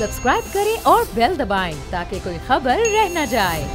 Subscribe करें और bell दबाएं ताकि कोई खबर रह न जाए।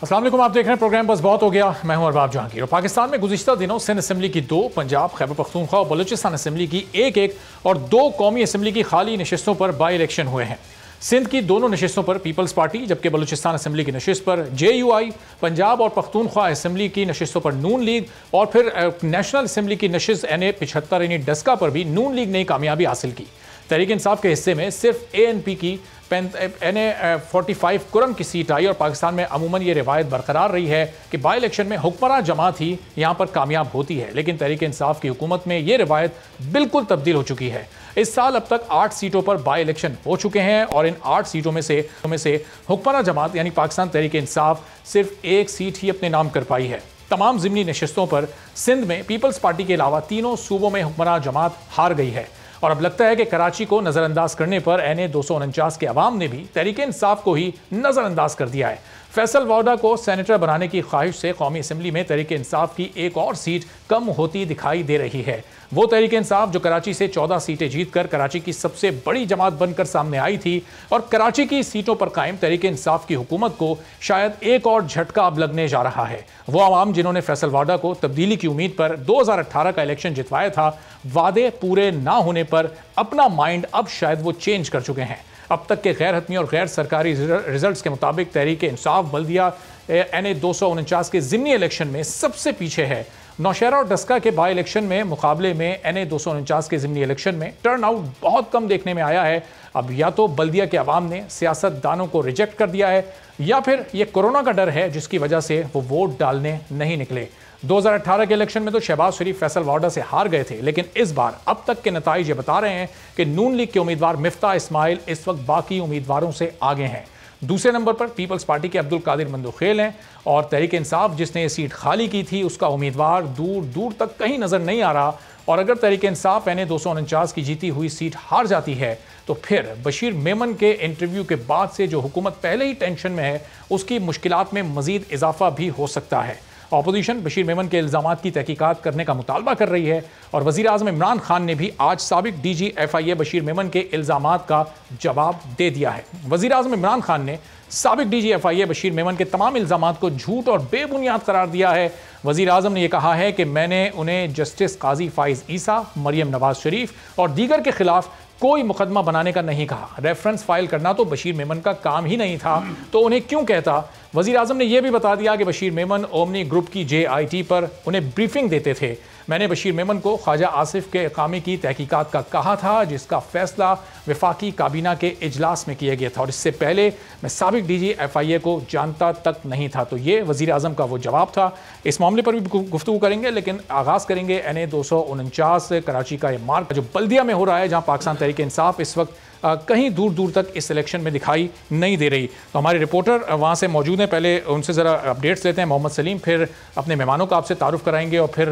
अस्सलाम वालेकुम, आप देख रहे हैं प्रोग्राम बस बहुत हो गया। मैं हूं अरबाब जहांगीर। पाकिस्तान में गुज़िश्ता दिनों सिंध असम्बली की 2, पंजाब, खैबर पख्तूनख्वा और बलूचिस्तान असम्बली की 1 और 2 कौमी असम्बली की खाली नशिस्तों पर बाई इलेक्शन हुए हैं। सिंध की दोनों नशिस्तों पर पीपल्स पार्टी, जबकि बलूचिस्तान असम्बली की नशिस्त पर JUI, पंजाब और पख्तूनख्वा असम्बली की नशिस्तों पर नून लीग और फिर नेशनल असम्बली की नशिस्त NA-75 यानी डस्का पर भी नून लीग ने कामयाबी हासिल की। तहरीक इंसाफ के हिस्से में सिर्फ ANP की NA-45 कुरम की सीट आई और पाकिस्तान में अमूमन ये रिवायत बरकरार रही है कि बाई इलेक्शन में हुक्मरान जमात ही यहाँ पर कामयाब होती है, लेकिन तहरीक इंसाफ की हुकूमत में ये रिवायत बिल्कुल तब्दील हो चुकी है। इस साल अब तक 8 सीटों पर बाई इलेक्शन हो चुके हैं और इन 8 सीटों में से हुक्मरान जमात यानी पाकिस्तान तहरीक इंसाफ सिर्फ 1 सीट ही अपने नाम कर पाई है। तमाम ज़िमनी नशिस्तों पर सिंध में पीपल्स पार्टी के अलावा तीनों सूबों में हुक्मरान जमात हार गई है और अब लगता है कि कराची को नज़रअंदाज करने पर NA-249 के अवाम ने भी तहरीक इंसाफ को ही नज़रअंदाज कर दिया है। फैसल वाउडा को सेनेटर बनाने की ख्वाहिश से कौमी असम्बली में तहरीक इंसाफ की 1 और सीट कम होती दिखाई दे रही है। वो तहरीक इंसाफ जो कराची से 14 सीटें जीतकर कराची की सबसे बड़ी जमात बनकर सामने आई थी और कराची की सीटों पर कायम तहरीक इंसाफ की हुकूमत को शायद 1 और झटका अब लगने जा रहा है। वो आवाम जिन्होंने फैसल वाडा को तब्दीली की उम्मीद पर 2018 का इलेक्शन जितवाया था, वादे पूरे ना होने पर अपना माइंड अब शायद वो चेंज कर चुके हैं। अब तक के गैर हतमी और गैर सरकारी रिजल्ट्स के मुताबिक तहरीक इंसाफ बल्दिया NA-249 के ज़िमनी इलेक्शन में सबसे पीछे है। नौशहरा और डस्का के बाई इलेक्शन में मुकाबले में NA-249 के ज़िमनी इलेक्शन में टर्न आउट बहुत कम देखने में आया है। अब या तो बल्दिया के अवाम ने सियासतदानों को रिजेक्ट कर दिया है या फिर ये कोरोना का डर है जिसकी वजह से वो वोट डालने नहीं निकले। 2018 के इलेक्शन में तो शहबाज शरीफ फैसल वाडा से हार गए थे, लेकिन इस बार अब तक के नताइज ये बता रहे हैं कि नून लीग के उम्मीदवार मिफ्ता इस्माइल इस वक्त बाकी उम्मीदवारों से आगे हैं। दूसरे नंबर पर पीपल्स पार्टी के अब्दुल कादिर मंदुखेल हैं और तहरीक इंसाफ जिसने ये सीट खाली की थी उसका उम्मीदवार दूर दूर तक कहीं नजर नहीं आ रहा। और अगर तहरीक इंसाफ NA-249 की जीती हुई सीट हार जाती है तो फिर बशीर मेमन के इंटरव्यू के बाद से जो हुकूमत पहले ही टेंशन में है उसकी मुश्किलात में मजीद इजाफा भी हो सकता है। अपोजिशन बशीर मेमन के इल्ज़ामात की तहकीकात करने का मुतालबा कर रही है और वज़ीर आज़म इमरान खान ने भी आज साबिक DG FIA बशीर मेमन के इल्ज़ामात का जवाब दे दिया है। वज़ीर आज़म इमरान खान ने साबिक DG FIA बशीर मेमन के तमाम इल्ज़ामात को झूठ और बेबुनियाद करार दिया है। वज़ीर आज़म ने यह कहा है कि मैंने उन्हें जस्टिस काजी फ़ाइज़ ईसा, मरियम नवाज शरीफ और दीगर के खिलाफ कोई मुकदमा बनाने का नहीं कहा। रेफरेंस फाइल करना तो बशीर मेमन का काम ही नहीं था, तो उन्हें क्यों कहता। वज़ीर आज़म ने यह भी बता दिया कि बशीर मेमन ओमनी ग्रुप की JIT पर उन्हें ब्रीफिंग देते थे। मैंने बशीर मेमन को ख्वाजा आसिफ के इकामे की तहकीकात का कहा था जिसका फैसला वफाकी काबीना के इजलास में किया गया था और इससे पहले मैं साबिक DG FIA को जानता तक नहीं था। तो ये वज़ीर आज़म का वो जवाब था। इस मामले पर भी गुफ्तगू करेंगे, लेकिन आगाज़ करेंगे NA-249 कराची का ये मार्ग जो बल्दिया में हो रहा है, जहाँ पाकिस्तान तहरीक इंसाफ इस वक्त कहीं दूर दूर तक इस इलेक्शन में दिखाई नहीं दे रही। तो हमारे रिपोर्टर वहाँ से मौजूद हैं, पहले उनसे ज़रा अपडेट्स लेते हैं। मोहम्मद सलीम, फिर अपने मेहमानों का आपसे तारुफ कराएंगे और फिर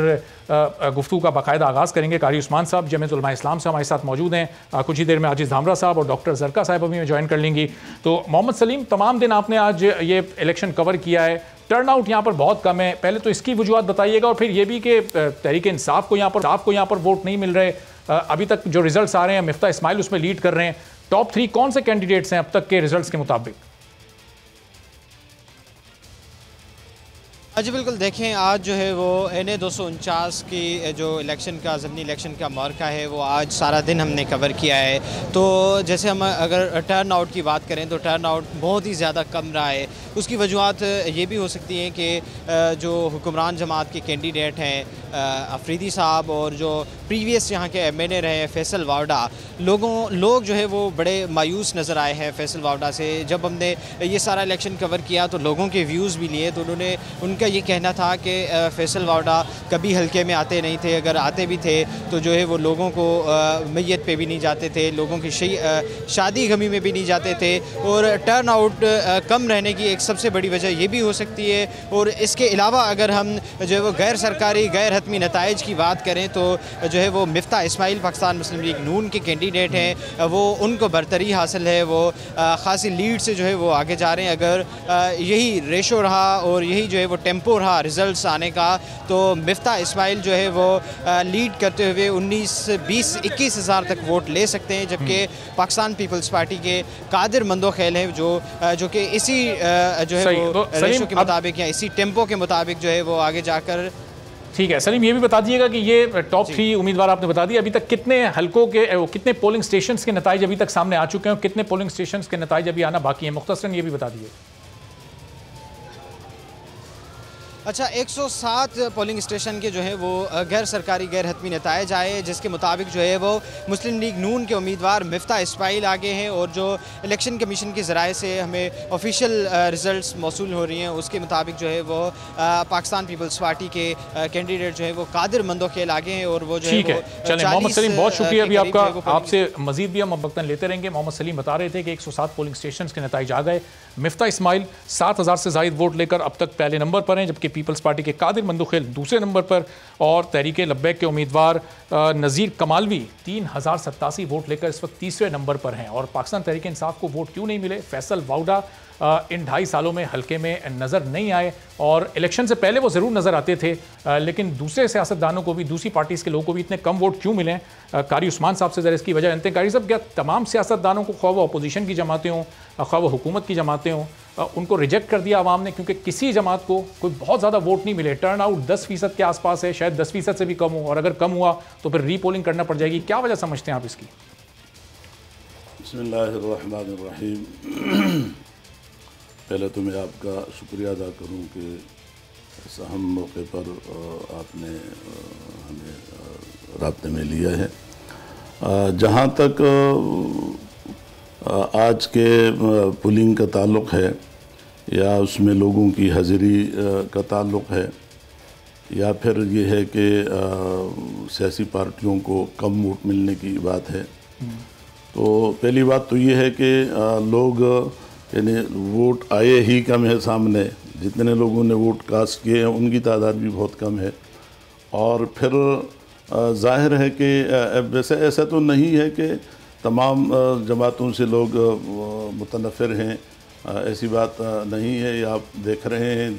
गुफ्तगू का बाकायदा आगाज़ करेंगे। कारी उस्मान साहब जमीयत उलमा इस्लाम से हमारे साथ मौजूद हैं। कुछ ही देर में आजिज़ धामरा साहब और डॉक्टर जरका साहब अभी ज्वाइन कर लेंगी। तो मोहम्मद सलीम, तमाम दिन आपने आज ये इलेक्शन कवर किया है, टर्न आउट यहाँ पर बहुत कम है। पहले तो इसकी वजूहत बताइएगा और फिर ये भी कि तहरीक इंसाफ को यहाँ पर वोट नहीं मिल रहे। अभी तक जो रिजल्ट्स आ रहे हैं, मिफ्ता इस्माइल उसमें लीड कर रहे हैं। टॉप 3 कौन से कैंडिडेट्स हैं अब तक के रिजल्ट्स के मुताबिक? जी बिल्कुल, देखें आज जो है वो NA-249 की जो इलेक्शन का ज़मीनी इलेक्शन का मौका है वो आज सारा दिन हमने कवर किया है। तो जैसे हम अगर टर्न आउट की बात करें तो टर्न आउट बहुत ही ज़्यादा कम रहा है। उसकी वजूहत ये भी हो सकती हैं कि जो हुक्मरान जमात के कैंडिडेट हैं अफरीदी साहब और जो प्रीवियस यहाँ के MNA रहे फैसल वावडा, लोग जो है वो बड़े मायूस नज़र आए हैं फैसल वावडा से। जब हमने ये सारा इलेक्शन कवर किया तो लोगों के व्यूज़ भी लिए तो उन्होंने उनका ये कहना था कि फैसल वाडा कभी हल्के में आते नहीं थे, अगर आते भी थे तो जो है वो लोगों को मैयत पे भी नहीं जाते थे, लोगों की शादी गमी में भी नहीं जाते थे, और टर्न आउट कम रहने की एक सबसे बड़ी वजह ये भी हो सकती है। और इसके अलावा अगर हम जो है वो गैर सरकारी गैर हतमी नताइज की बात करें तो जो है वो मिफ्ता इस्माइल पाकिस्तान मुस्लिम लीग नून के कैंडिडेट हैं, वो उनको बरतरी हासिल है, वो ख़ासी लीड से जो है वो आगे जा रहे हैं। अगर यही रेशो रहा और यही जो है वो टेम्पो रहा रिज़ल्ट्स आने का, तो मिफ्ता इस्माइल जो है वो लीड करते हुए 19-20-21 हज़ार तक वोट ले सकते हैं, जबकि पाकिस्तान पीपल्स पार्टी के कादिर मंदोखेल है जो कि इसी जो है वो रेशो के मुताबिक या इसी टेम्पो के मुताबिक जो है वो आगे जाकर। ठीक है सलीम, ये भी बता दीजिएगा कि ये टॉप 3 उम्मीदवार आपने बता दिए, अभी तक कितने हलकों के कितने पोलिंग स्टेशंस के नताइज अभी तक सामने आ चुके हैं और कितने पोलिंग स्टेशंस के नताइज अभी आना बाकी हैं, मुख्तसरन ये भी बता दीजिए। अच्छा, 107 पोलिंग स्टेशन के जो है वो गैर सरकारी गैर हतमी नताइज आए, जिसके मुताबिक जो है वो मुस्लिम लीग नून के उम्मीदवार मिफ्ता इस्माइल आगे हैं, और जो इलेक्शन कमीशन के ज़राए से हमें ऑफिशियल रिज़ल्ट्स मौसूल हो रही हैं उसके मुताबिक जो है वो पाकिस्तान पीपल्स पार्टी के कैंडिडेट जो है वो कादिर मंदोखेल आगे हैं, और वो जो ठीक है। चलें मोहम्मद सलीम, बहुत शुक्रिया अभी आपका, आपसे मजीद भी हम वक्तन लेते रहेंगे। मोहम्मद सलीम बता रहे थे कि 107 पोलिंग स्टेशन के नताइज आ गए, मिफ्ता इस्माइल 7000 से ज़ायद वोट लेकर अब तक पहले नंबर पर हैं, जबकि पीपल्स पार्टी के कादिर मंदोखेल दूसरे नंबर पर, और तहरीक लब्बैक के उम्मीदवार नज़ीर कमालवी 3087 वोट लेकर इस वक्त तीसरे नंबर पर हैं। और पाकिस्तान तहरीक इंसाफ को वोट क्यों नहीं मिले? फैसल वाउडा इन 2.5 सालों में हल्के में नज़र नहीं आए, और इलेक्शन से पहले वो ज़रूर नज़र आते थे, लेकिन दूसरे सियासतदानों को भी, दूसरी पार्टीज़ के लोगों को भी इतने कम वोट क्यों मिले? कारी उस्मान साहब से ज़रा इसकी वजह जानते हैं। कारी साहब, क्या तमाम सियासतदानों को, ख्वाह वो अपोजिशन की जमातें हों, ख्वाह वो हुकूमत की जमातें हों, उनको रिजेक्ट कर दिया आवाम ने क्योंकि किसी जमात को कोई बहुत ज़्यादा वोट नहीं मिले? टर्न आउट 10% के आसपास है, शायद 10% से भी कम हो, और अगर कम हुआ तो फिर रीपोलिंग करना पड़ जाएगी। क्या वजह समझते हैं आप इसकी? बिस्मिल्लाहिर्रहमानिर्रहीम। पहले तो मैं आपका शुक्रिया अदा करूं कि इस अहम मौके पर आपने हमें राब्ते में लिया है। जहां तक आज के पुलिंग का ताल्लुक़ है, या उसमें लोगों की हाज़िरी का ताल्लुक़ है, या फिर ये है कि सियासी पार्टियों को कम वोट मिलने की बात है, तो पहली बात तो ये है कि लोग, यानी वोट आए ही कम है सामने, जितने लोगों ने वोट कास्ट किए हैं उनकी तादाद भी बहुत कम है। और फिर ज़ाहिर है कि वैसे ऐसा तो नहीं है कि तमाम जमातों से लोग मुतनफ़िर हैं, ऐसी बात नहीं है। ये आप देख रहे हैं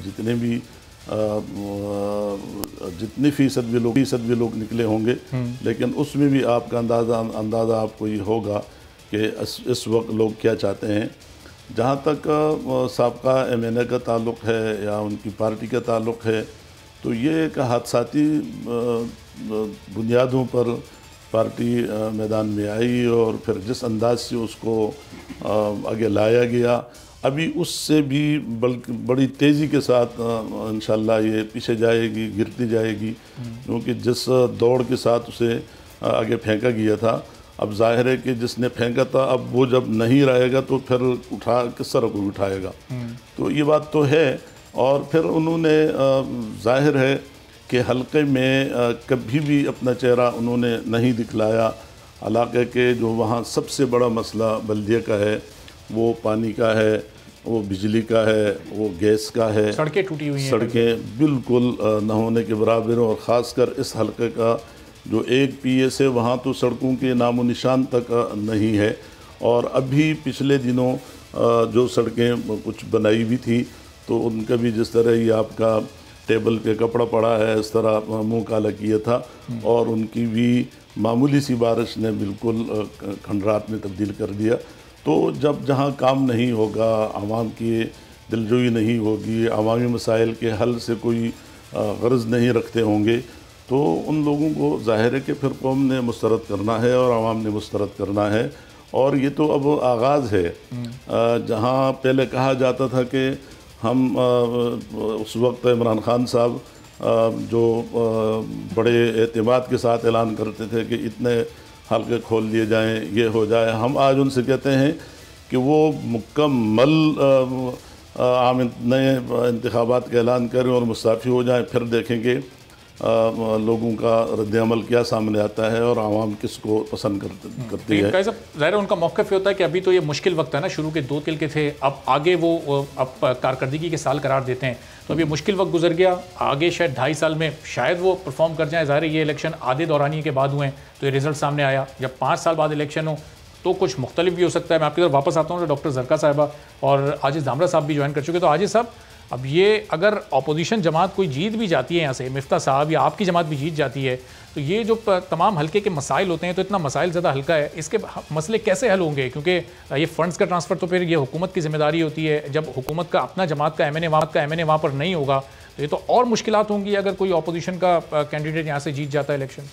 जितनी फ़ीसद भी लोग निकले होंगे, लेकिन उसमें भी आपका अंदाज़ा आपको ये होगा कि इस वक्त लोग क्या चाहते हैं। जहाँ तक साबका MNA का ताल्लुक़ है या उनकी पार्टी का ताल्लुक़ है, तो ये एक हादसाती बुनियादों पर पार्टी मैदान में आई, और फिर जिस अंदाज से उसको आगे लाया गया, अभी उससे भी बल्कि बड़ी तेज़ी के साथ इंशाल्लाह ये पीछे जाएगी, गिरती जाएगी, क्योंकि जिस दौड़ के साथ उसे आगे फेंका गया था, अब जाहिर है कि जिसने फेंका था, अब वो जब नहीं रहेगा तो फिर किस तरह को उठाएगा। तो ये बात तो है। और फिर उन्होंने जाहिर है कि हल्के में कभी भी अपना चेहरा उन्होंने नहीं दिखलाया। इलाके के जो वहाँ सबसे बड़ा मसला बल्दिया का है, वो पानी का है, वो बिजली का है, वो गैस का है, सड़कें टूटी हुई हैं, सड़कें बिल्कुल न होने के बराबर हैं। और ख़ासकर इस हल्के का जो एक PS है, वहाँ तो सड़कों के नामो निशान तक नहीं है। और अभी पिछले दिनों जो सड़कें कुछ बनाई भी थी, तो उनका भी जिस तरह ये आपका टेबल पे कपड़ा पड़ा है, इस तरह मुँह काला किया था, और उनकी भी मामूली सी बारिश ने बिल्कुल खंडरात में तब्दील कर दिया। तो जब जहाँ काम नहीं होगा, आवाम की दिलजोई नहीं होगी, अवामी मसाइल के हल से कोई गर्ज नहीं रखते होंगे, तो उन लोगों को ज़ाहिर है कि फिर कौम ने मुस्तरद करना है और आवाम ने मुस्तरद करना है। और ये तो अब आगाज़ है। जहाँ पहले कहा जाता था कि हम उस वक्त इमरान खान साहब जो बड़े एतमाद के साथ ऐलान करते थे कि इतने हल्के खोल दिए जाएं, ये हो जाए, हम आज उनसे कहते हैं कि वो मुकम्मल आम नए इंतखाबात का ऐलान करें और मुस्ताफ़ी हो जाएं, फिर देखेंगे लोगों का रद्द-ए-अमल क्या सामने आता है और आवाम किसको पसंद करती है। ज़ाहिर उनका मौक़िफ़ होता है कि अभी तो ये मुश्किल वक्त है ना, शुरू के 2 तिल के थे, अब आगे वो अब कारकर्दगी के साल करार देते हैं, तो अभी मुश्किल वक्त गुजर गया, आगे शायद 2.5 साल में शायद वो परफॉर्म कर जाएँ। ज़ाहिर ये इलेक्शन आधे दौरानिए के बाद हुए हैं, तो ये रिज़ल्ट सामने आया। जब 5 साल बाद इलेक्शन हो तो कुछ मुख्तलिफ भी हो सकता है। मैं आपकी तरफ वापस आता हूँ, तो डॉक्टर ज़रका साहिबा और आजिज़ दामरा साहब भी ज्वाइन कर चुके। तो आजिज़ साहब, अब ये अगर अपोजिशन जमात कोई जीत भी जाती है यहाँ से, मिफ्ता साहब या आपकी जमात भी जीत जाती है, तो ये जो तमाम हल्के के मसाइल होते हैं, तो इतना मसाइल ज़्यादा हल्का है, इसके मसले कैसे हल होंगे? क्योंकि ये फ़ंड्स का ट्रांसफ़र तो फिर ये हुकूमत की ज़िम्मेदारी होती है। जब हुकूमत का अपना जमात का एम एन ए वहाँ पर नहीं होगा, तो ये तो और मुश्किलात होंगी अगर कोई अपोजिशन का कैंडिडेट यहाँ से जीत जाता है इलेक्शन।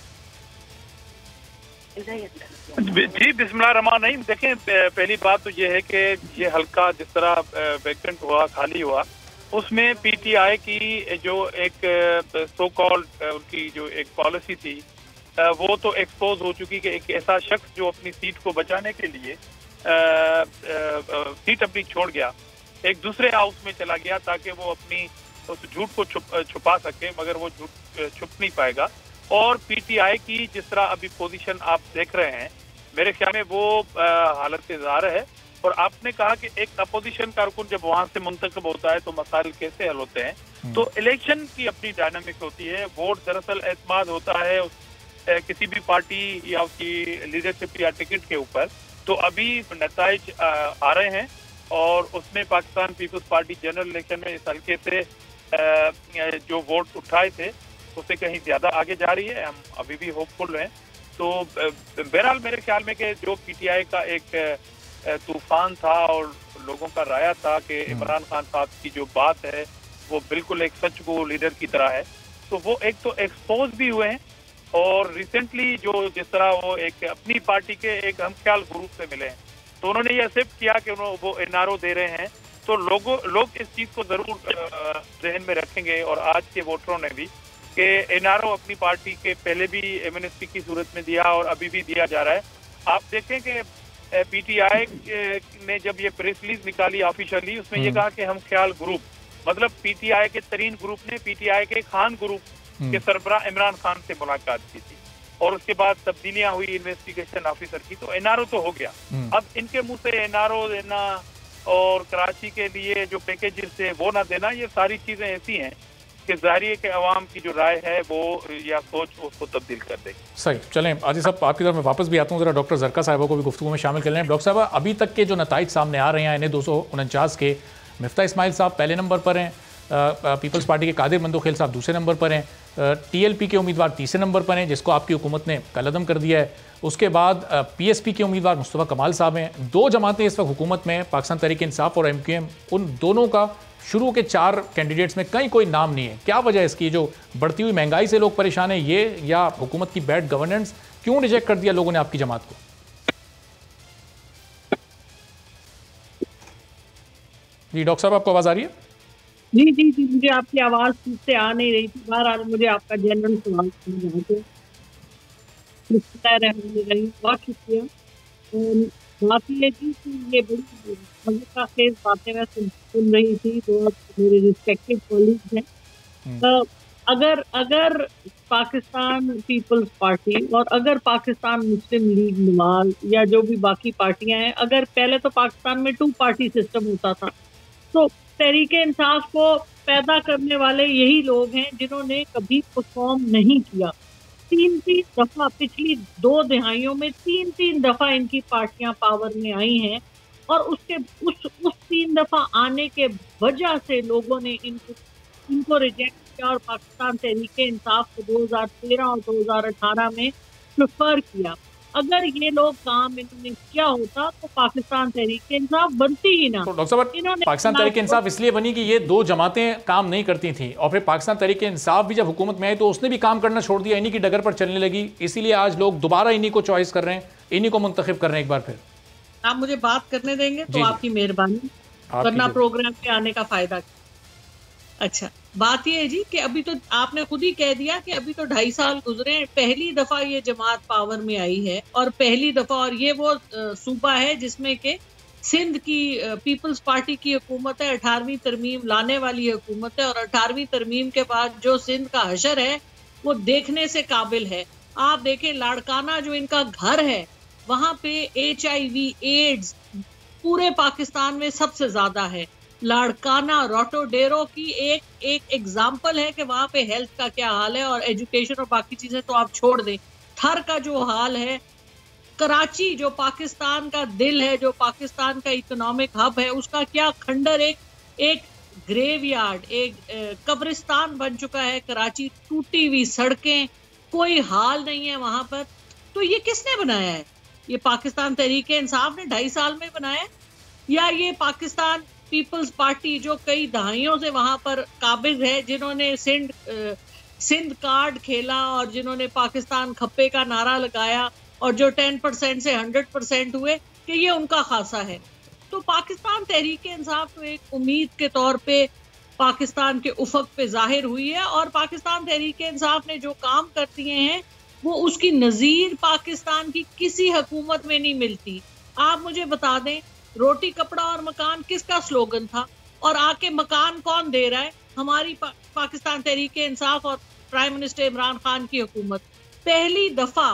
जी, बिस्मिल्लाहिर्रहमानिर्रहीम। देखें, पहली बात तो ये है कि ये हल्का जिस तरह वैकेंट हुआ, खाली हुआ, उसमें पीटीआई की जो एक सो कॉल्ड उनकी जो एक पॉलिसी थी, वो तो एक्सपोज हो चुकी कि एक ऐसा शख्स जो अपनी सीट को बचाने के लिए सीट अपनी छोड़ गया, एक दूसरे हाउस में चला गया ताकि वो अपनी उस झूठ को छुपा सके, मगर वो झूठ छुप नहीं पाएगा। और पीटीआई की जिस तरह अभी पोजीशन आप देख रहे हैं, मेरे ख्याल में वो हालत ज़ाहिर है। और आपने कहा कि एक अपोजिशन कारकुन जब वहां से मुंतखब होता है तो मसाइल कैसे हल होते हैं, तो इलेक्शन की अपनी डायनामिक होती है। वोट दरअसल एतमाद होता है किसी भी पार्टी या उसकी लीडरशिप या टिकट के ऊपर। तो अभी नताइज आ रहे हैं और उसमें Pakistan Peoples Party general election में इस हल्के से जो वोट उठाए थे उससे कहीं ज्यादा आगे जा रही है। हम अभी भी होपफुल हैं। तो बहरहाल मेरे ख्याल में कि जो पीटीआई का एक तूफान था और लोगों का राया था कि इमरान खान साहब की जो बात है वो बिल्कुल एक सच को लीडर की तरह है, तो वो एक तो एक्सपोज भी हुए हैं। और रिसेंटली जो जिस तरह वो एक अपनी पार्टी के एक हमख्याल ग्रुप से मिले हैं, तो उन्होंने ये एक्सेप्ट किया कि वो एनआरओ दे रहे हैं। तो लोग इस चीज को जरूर जहन में रखेंगे और आज के वोटरों ने भी कि एनआरओ अपनी पार्टी के पहले भी एमएनएसपी की सूरत में दिया और अभी भी दिया जा रहा है। आप देखें कि पीटीआई ने जब ये प्रेस रिलीज निकाली ऑफिशियली, उसमें ये कहा कि हम ख्याल ग्रुप, मतलब पीटीआई के तरीन ग्रुप ने पीटीआई के खान ग्रुप के सरबराह इमरान खान से मुलाकात की थी और उसके बाद तब्दीलियां हुई इन्वेस्टिगेशन ऑफिसर की, तो एनआरओ तो हो गया। अब इनके मुंह से एनआरओ देना और कराची के लिए जो पैकेजेस थे वो ना देना, ये सारी चीजें ऐसी हैं कि जाहिर है कि अवाम की जो राय है वो या सोच उसको तब्दील कर देगी। सही, चलें आजिज़ साहब आपकी तरफ मैं वापस भी आता हूँ, ज़रा डॉक्टर ज़रका साहिबा को भी गुफ्तगू में शामिल कर लें। डॉक्टर साहब, अभी तक के जो नताइज सामने आ रहे हैं NA 249 के, मिफ्ता इस्माइल साहब पहले नंबर पर हैं, पीपल्स पार्टी के कादिर मंदोखेल साहब दूसरे नंबर पर हैं, TLP के उम्मीदवार तीसरे नंबर पर हैं जिसको आपकी हुकूमत ने कलअदम कर दिया है। उसके बाद PSP के उम्मीदवार मुस्तफ़ा कमाल साहब हैं। 2 जमातें इस वक्त हुकूमत में, पाकिस्तान तहरीक इंसाफ और MQM, उन दोनों का शुरू के 4 कैंडिडेट्स में कहीं कोई नाम नहीं है। क्या वजह है इसकी? जो बढ़ती हुई महंगाई से लोग परेशान हैं ये, या हुकूमत की बैड गवर्नेंस? क्यों रिजेक्ट कर दिया लोगों ने आपकी जमात को? जी डॉक्टर साहब, आपको आवाज आ रही है? जी जी जी, मुझे आपकी आवाज ठीक से आ नहीं रही थी। बहरहाल मुझे आपका जनरल सवाल बहुत शुक्रिया। बात ये थी कि ये बड़ी मज़े खेज बातें मैं सुन रही थी, तो मेरे रिस्पेक्टिव कॉलीग हैं। तो अगर पाकिस्तान पीपल्स पार्टी और अगर पाकिस्तान मुस्लिम लीग नवाज या जो भी बाकी पार्टियां हैं, अगर पहले तो पाकिस्तान में 2 पार्टी सिस्टम होता था, तो तहरीक इंसाफ को पैदा करने वाले यही लोग हैं जिन्होंने कभी परफॉर्म नहीं किया। 3 दफा पिछली 2 दिहाइयों में 3 दफा इनकी पार्टियां पावर में आई हैं और उस 3 दफा आने के वजह से लोगों ने इनको रिजेक्ट किया और पाकिस्तान तहरीक इंसाफ को 2013 और 2018 में प्रेफर किया। अगर ये लोग काम इन्होंने किया होता तो पाकिस्तान तहरीक इंसाफ बनती ही ना। तो डॉक्टर साहब, पाकिस्तान तहरीक इंसाफ इसलिए बनी कि ये 2 जमातें काम नहीं करती थी, और फिर पाकिस्तान तहरीक इंसाफ भी जब हुकूमत में आई तो उसने भी काम करना छोड़ दिया, इन्हीं की डगर पर चलने लगी। इसीलिए आज लोग दोबारा इन्हीं को चॉइस कर रहे हैं, इन्हीं को मुंतखब कर रहे हैं एक बार फिर। आप मुझे बात करने देंगे तो आपकी मेहरबानी, वरना प्रोग्राम पे आने का फायदा। अच्छा, बात ये है जी कि अभी तो आपने खुद ही कह दिया कि अभी तो 2.5 साल गुजरे, पहली दफा ये जमात पावर में आई है और पहली दफा, और ये वो सूबा है जिसमें के सिंध की पीपल्स पार्टी की हुकूमत है, 18वीं तरमीम लाने वाली हुकूमत है, और 18वीं तरमीम के बाद जो सिंध का हशर है वो देखने से काबिल है। आप देखें लाड़काना जो इनका घर है वहां पे HIV एड्स पूरे पाकिस्तान में सबसे ज्यादा है। लाड़काना रोटोडेरो की एक एग्जाम्पल है कि वहां पे हेल्थ का क्या हाल है, और एजुकेशन और बाकी चीजें तो आप छोड़ दें। थर का जो हाल है, कराची जो पाकिस्तान का दिल है, जो पाकिस्तान का इकोनॉमिक हब है, उसका क्या खंडर, एक ग्रेवयार्ड, एक कब्रिस्तान बन चुका है कराची। टूटी हुई सड़कें, कोई हाल नहीं है वहां पर। तो ये किसने बनाया है? ये पाकिस्तान तहरीक इंसाफ ने 2.5 साल में बनाया, या ये पाकिस्तान पीपल्स पार्टी जो कई दहाइयों से वहां पर काबिज है, जिन्होंने सिंध कार्ड खेला और जिन्होंने पाकिस्तान खप्पे का नारा लगाया और जो 10% से 100% हुए, कि ये उनका खासा है। तो पाकिस्तान तहरीक इंसाफ तो एक उम्मीद के तौर पे पाकिस्तान के उफक पे जाहिर हुई है, और पाकिस्तान तहरीक इंसाफ ने जो काम कर दिए हैं वो उसकी नज़ीर पाकिस्तान की किसी हुकूमत में नहीं मिलती। आप मुझे बता दें, रोटी कपड़ा और मकान किसका स्लोगन था, और आके मकान कौन दे रहा है? हमारी पाकिस्तान तहरीक इंसाफ और प्राइम मिनिस्टर इमरान खान की हुकूमत। पहली दफा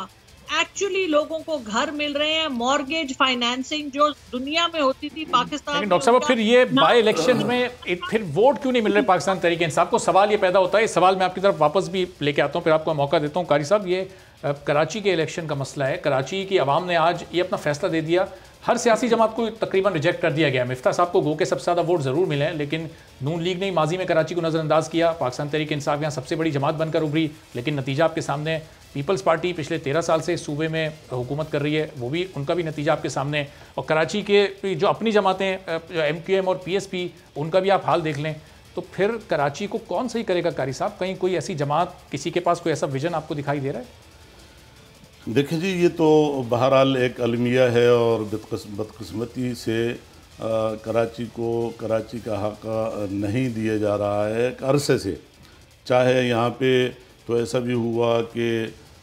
एक्चुअली लोगों को घर मिल रहे हैं। मॉर्गेज फाइनेंसिंग जो दुनिया में होती थी पाकिस्तान, लेकिन डॉक्टर साहब फिर ये बाय इलेक्शन में फिर वोट क्यों नहीं मिल रहे पाकिस्तान तहरीक इंसाफ को? सवाल ये पैदा होता है। इस सवाल मैं आपकी तरफ वापस भी लेके आता हूँ, फिर आपको मौका देता हूँ। कारी साहब, ये कराची के इलेक्शन का मसला है। कराची की आवाम ने आज ये अपना फैसला दे दिया, हर सियासी जमात को तकरीबन रिजेक्ट कर दिया गया। मिफ्ता साहब को गो के सबसे ज़्यादा वोट ज़रूर मिले हैं, लेकिन नून लीग ने माजी में कराची को नज़रअंदाज किया। पाकिस्तान तहरीक इंसाफ यहाँ सबसे बड़ी जमात बनकर उभरी, लेकिन नतीजा आपके सामने। पीपल्स पार्टी पिछले 13 साल से सूबे में हुकूमत कर रही है, वो भी उनका भी नतीजा आपके सामने। और कराची के जो अपनी जमातें MQM और PSP, उनका भी आप हाल देख लें। तो फिर कराची को कौन सही करेगा कारी साहब? कहीं कोई ऐसी जमात, किसी के पास कोई ऐसा विजन आपको दिखाई दे रहा है? देखिए जी, ये तो बहरहाल एक अलमिया है, और बदकिस्मती से कराची को कराची का हक़ नहीं दिया जा रहा है एक अरसे से। चाहे यहाँ पे तो ऐसा भी हुआ कि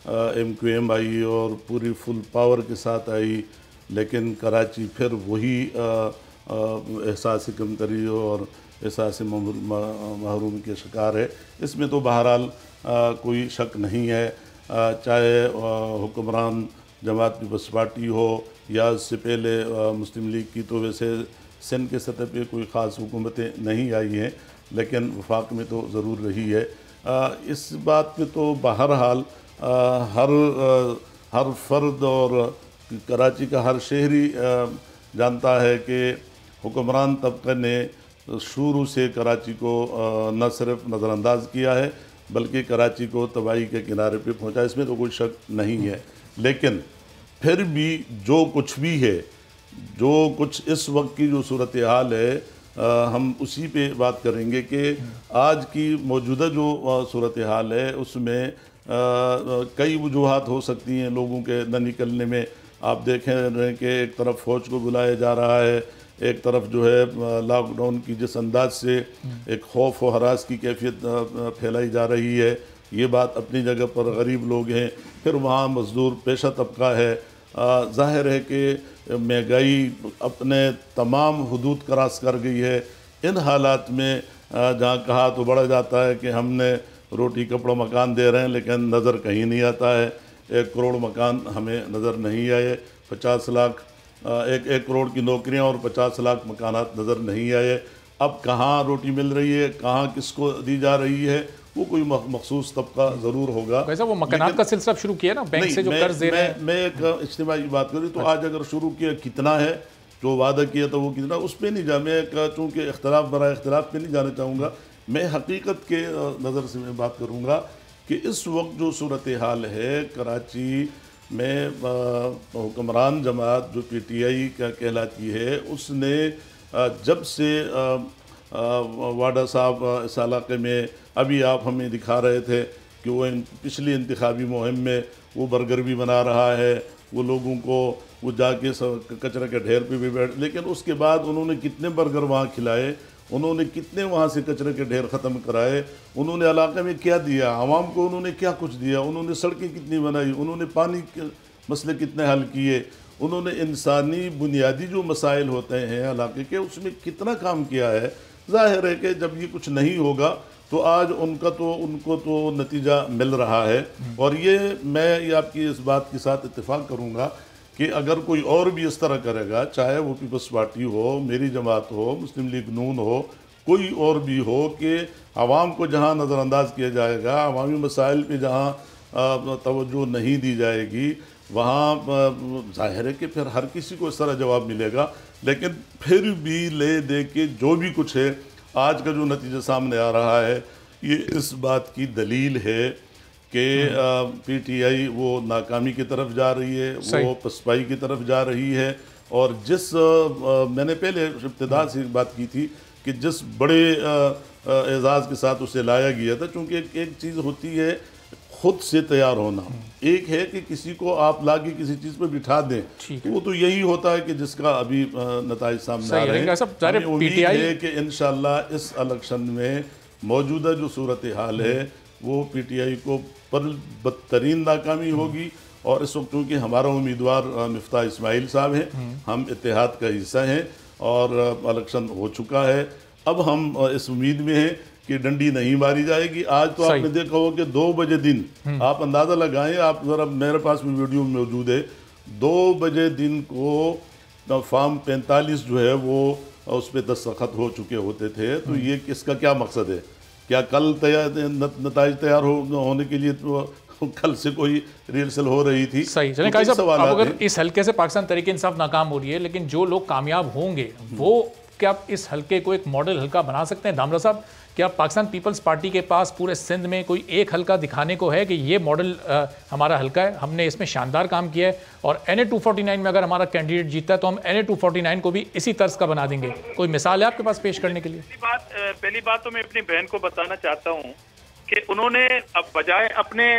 MQM आई और पूरी फुल पावर के साथ आई, लेकिन कराची फिर वही एहसास कमतरी और एहसास महरूमी के शिकार है। इसमें तो बहरहाल कोई शक नहीं है। चाहे हुक्मरान जमात पीपल्स पार्टी हो या इससे पहले मुस्लिम लीग की, तो वैसे सिंध के सतह पे कोई ख़ास हुकूमतें नहीं आई हैं, लेकिन वफाक में तो ज़रूर रही है। इस बात पे तो बहरहाल हर फर्द और कराची का हर शहरी जानता है कि हुक्मरान तबक़े ने शुरू से कराची को न सिर्फ नज़रअंदाज किया है, बल्कि कराची को तबाही के किनारे पे पहुंचा। इसमें तो कोई शक नहीं है। लेकिन फिर भी जो कुछ भी है, जो कुछ इस वक्त की जो सूरत हाल है, हम उसी पे बात करेंगे कि आज की मौजूदा जो सूरत हाल है उसमें कई वजूहात हो सकती हैं लोगों के न निकलने में। आप देखें रहे कि एक तरफ फ़ौज को बुलाया जा रहा है, एक तरफ जो है लॉकडाउन की जिस अंदाज से एक खौफ और हरास की कैफियत फैलाई जा रही है, ये बात अपनी जगह पर गरीब लोग हैं, फिर वहाँ मज़दूर पेशा तबका है। ज़ाहिर है कि महंगाई अपने तमाम हदूद क्रॉस कर गई है। इन हालात में जहाँ कहा तो बढ़ा जाता है कि हमने रोटी कपड़ा मकान दे रहे हैं, लेकिन नज़र कहीं नहीं आता है। 1 करोड़ मकान हमें नज़र नहीं आए, 50 लाख एक करोड़ की नौकरियां और 50 लाख मकानात नज़र नहीं आए। अब कहाँ रोटी मिल रही है, कहाँ किसको दी जा रही है, वो कोई मखसूस तबका ज़रूर होगा। वैसे वो मकानात का सिलसिला शुरू किया ना, बैंक से जो कर्ज दे रहे हैं। मैं एक इज्तिमाई बात करूँ तो आज अगर शुरू किया, कितना है जो वादा किया था वो कितना, उस पर नहीं जा, मैं चूँकि इख्तलाफ बरा इख्तलाफ पे नहीं जाना चाहूँगा। मैं हकीकत के नज़र से मैं बात करूँगा कि इस वक्त जो सूरत हाल है कराची में, हुक्मरान जमात जो PTI का कहलाती है, उसने जब से वाडा साहब इस इलाके में, अभी आप हमें दिखा रहे थे कि वो पिछली इंतखाबी मुहिम में वो बर्गर भी बना रहा है, वो लोगों को वो जाके कचरे के ढेर पे भी बैठ, लेकिन उसके बाद उन्होंने कितने बर्गर वहाँ खिलाए, उन्होंने कितने वहाँ से कचरे के ढेर ख़त्म कराए, उन्होंने इलाके में क्या दिया, आवाम को उन्होंने क्या कुछ दिया, उन्होंने सड़कें कितनी बनाई, उन्होंने पानी मसले कितने हल किए, उन्होंने इंसानी बुनियादी जो मसाइल होते हैं इलाके के उसमें कितना काम किया है। जाहिर है कि जब ये कुछ नहीं होगा तो आज उनको तो नतीजा मिल रहा है। और मैं आपकी इस बात के साथ इत्तेफाक करूँगा कि अगर कोई और भी इस तरह करेगा, चाहे वो पीपल्स पार्टी हो, मेरी जमात हो, मुस्लिम लीग नून हो, कोई और भी हो, कि आवाम को जहाँ नज़रअंदाज किया जाएगा, अवामी मसाइल पे जहाँ तवज्जो नहीं दी जाएगी, वहाँ जाहिर है कि फिर हर किसी को इस तरह जवाब मिलेगा। लेकिन फिर भी ले दे के जो भी कुछ है, आज का जो नतीजा सामने आ रहा है, ये इस बात की दलील है कि पीटीआई वो नाकामी की तरफ जा रही है, वो पसपाई की तरफ जा रही है। और मैंने पहले इब्तिदा से बात की थी कि जिस बड़े एजाज़ के साथ उसे लाया गया था, चूँकि एक चीज़ होती है खुद से तैयार होना, एक है कि किसी को आप लाके किसी चीज़ पर बिठा दें, तो वो तो यही होता है कि जिसका अभी नताइज सामने आ रहे हैं। उम्मीद है कि इंशाअल्लाह इस इलेक्शन में मौजूदा जो सूरत हाल है वो पीटीआई को बदतरीन नाकामी होगी। और इस वक्त क्योंकि हमारा उम्मीदवार मिफ्ताह इस्माइल साहब हैं, हम इत्तेहाद का हिस्सा हैं और इलेक्शन हो चुका है। अब हम इस उम्मीद में हैं कि डंडी नहीं मारी जाएगी। आज तो आपने देखा हो कि 2 बजे दिन, आप अंदाज़ा लगाएं, आप ज़रा, मेरे पास भी वीडियो मौजूद है, 2 बजे दिन को फॉर्म 45 जो है वो उस पर दस्तखत हो चुके होते थे। तो ये इसका क्या मकसद है? क्या कल नताइज तैयार होने के लिए तो कल से कोई रिहर्सल हो रही थी? सही। चलिए काजी साहब, अब अगर इस हल्के से पाकिस्तान तहरीक इंसाफ नाकाम हो रही है, लेकिन जो लोग कामयाब होंगे वो क्या इस हल्के को एक मॉडल हल्का बना सकते हैं? दामरा साहब, क्या पाकिस्तान पीपल्स पार्टी के पास पूरे सिंध में कोई एक हल्का दिखाने को है कि ये मॉडल हमारा हल्का है, हमने इसमें शानदार काम किया है और NA 249 में अगर हमारा कैंडिडेट जीतता है तो हम NA 249 को भी इसी तर्ज का बना देंगे? कोई मिसाल है आपके पास पेश करने के लिए? पहली बात तो मैं अपनी बहन को बताना चाहता हूँ कि उन्होंने अब बजाय अपने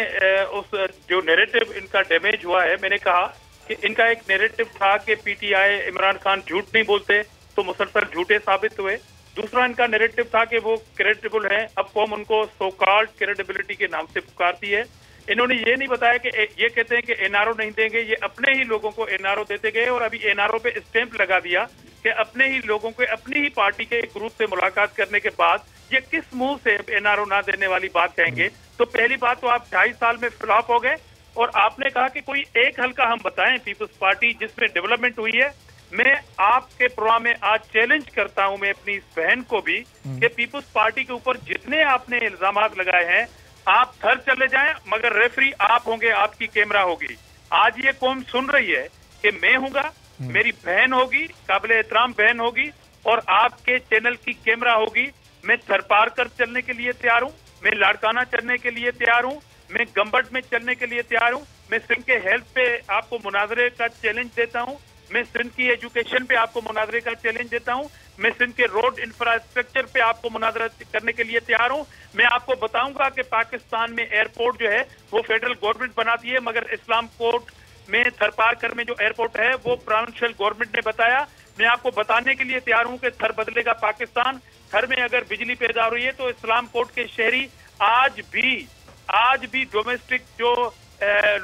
उस जो नैरेटिव इनका डैमेज हुआ है, मैंने कहा कि इनका एक नैरेटिव था कि पीटीआई इमरान खान झूठ नहीं बोलते, तो मुसलसल झूठे साबित हुए। दूसरा इनका नैरेटिव था कि वो क्रेडिबल हैं, अब कौम उनको सो कॉल्ड क्रेडिबिलिटी के नाम से पुकारती है। इन्होंने ये नहीं बताया कि ये कहते हैं कि एनआरओ नहीं देंगे, ये अपने ही लोगों को एनआरओ देते गए और अभी एनआरओ पे स्टैंप लगा दिया कि अपने ही लोगों को अपनी ही पार्टी के एक ग्रुप से मुलाकात करने के बाद ये किस मुंह से एनआरओ ना देने वाली बात कहेंगे? तो पहली बात तो आप 2.5 साल में फ्लॉप हो गए। और आपने कहा कि कोई एक हल्का हम बताएं पीपल्स पार्टी जिसमें डेवलपमेंट हुई है। मैं आपके प्रोग्राम में आज चैलेंज करता हूं, मैं अपनी इस बहन को भी, कि पीपल्स पार्टी के ऊपर जितने आपने इल्जामात लगाए हैं आप थर चले जाएं, मगर रेफरी आप होंगे, आपकी कैमरा होगी। आज ये कौम सुन रही है कि मैं हूंगा, मेरी बहन होगी, काबिल एहतराम बहन होगी और आपके चैनल की कैमरा होगी। मैं थर पार कर चलने के लिए तैयार हूँ, मैं लाड़काना चलने के लिए तैयार हूँ, मैं गंबट में चलने के लिए तैयार हूँ, मैं सिंध के हेल्थ पे आपको मुनाजरे का चैलेंज देता हूँ, मैं सिंध की एजुकेशन पे आपको मुनाजरे का चैलेंज देता हूँ, मैं सिंध के रोड इंफ्रास्ट्रक्चर पे आपको मुनाजरा करने के लिए तैयार हूँ। मैं आपको बताऊंगा कि पाकिस्तान में एयरपोर्ट जो है वो फेडरल गवर्नमेंट बनाती है, मगर इस्लाम कोर्ट में थरपारकर में जो एयरपोर्ट है वो प्रोविंशियल गवर्नमेंट ने बताया। मैं आपको बताने के लिए तैयार हूँ कि थर बदलेगा पाकिस्तान। थर में अगर बिजली पैदा हो रही है तो इस्लाम कोर्ट के शहरी आज भी डोमेस्टिक जो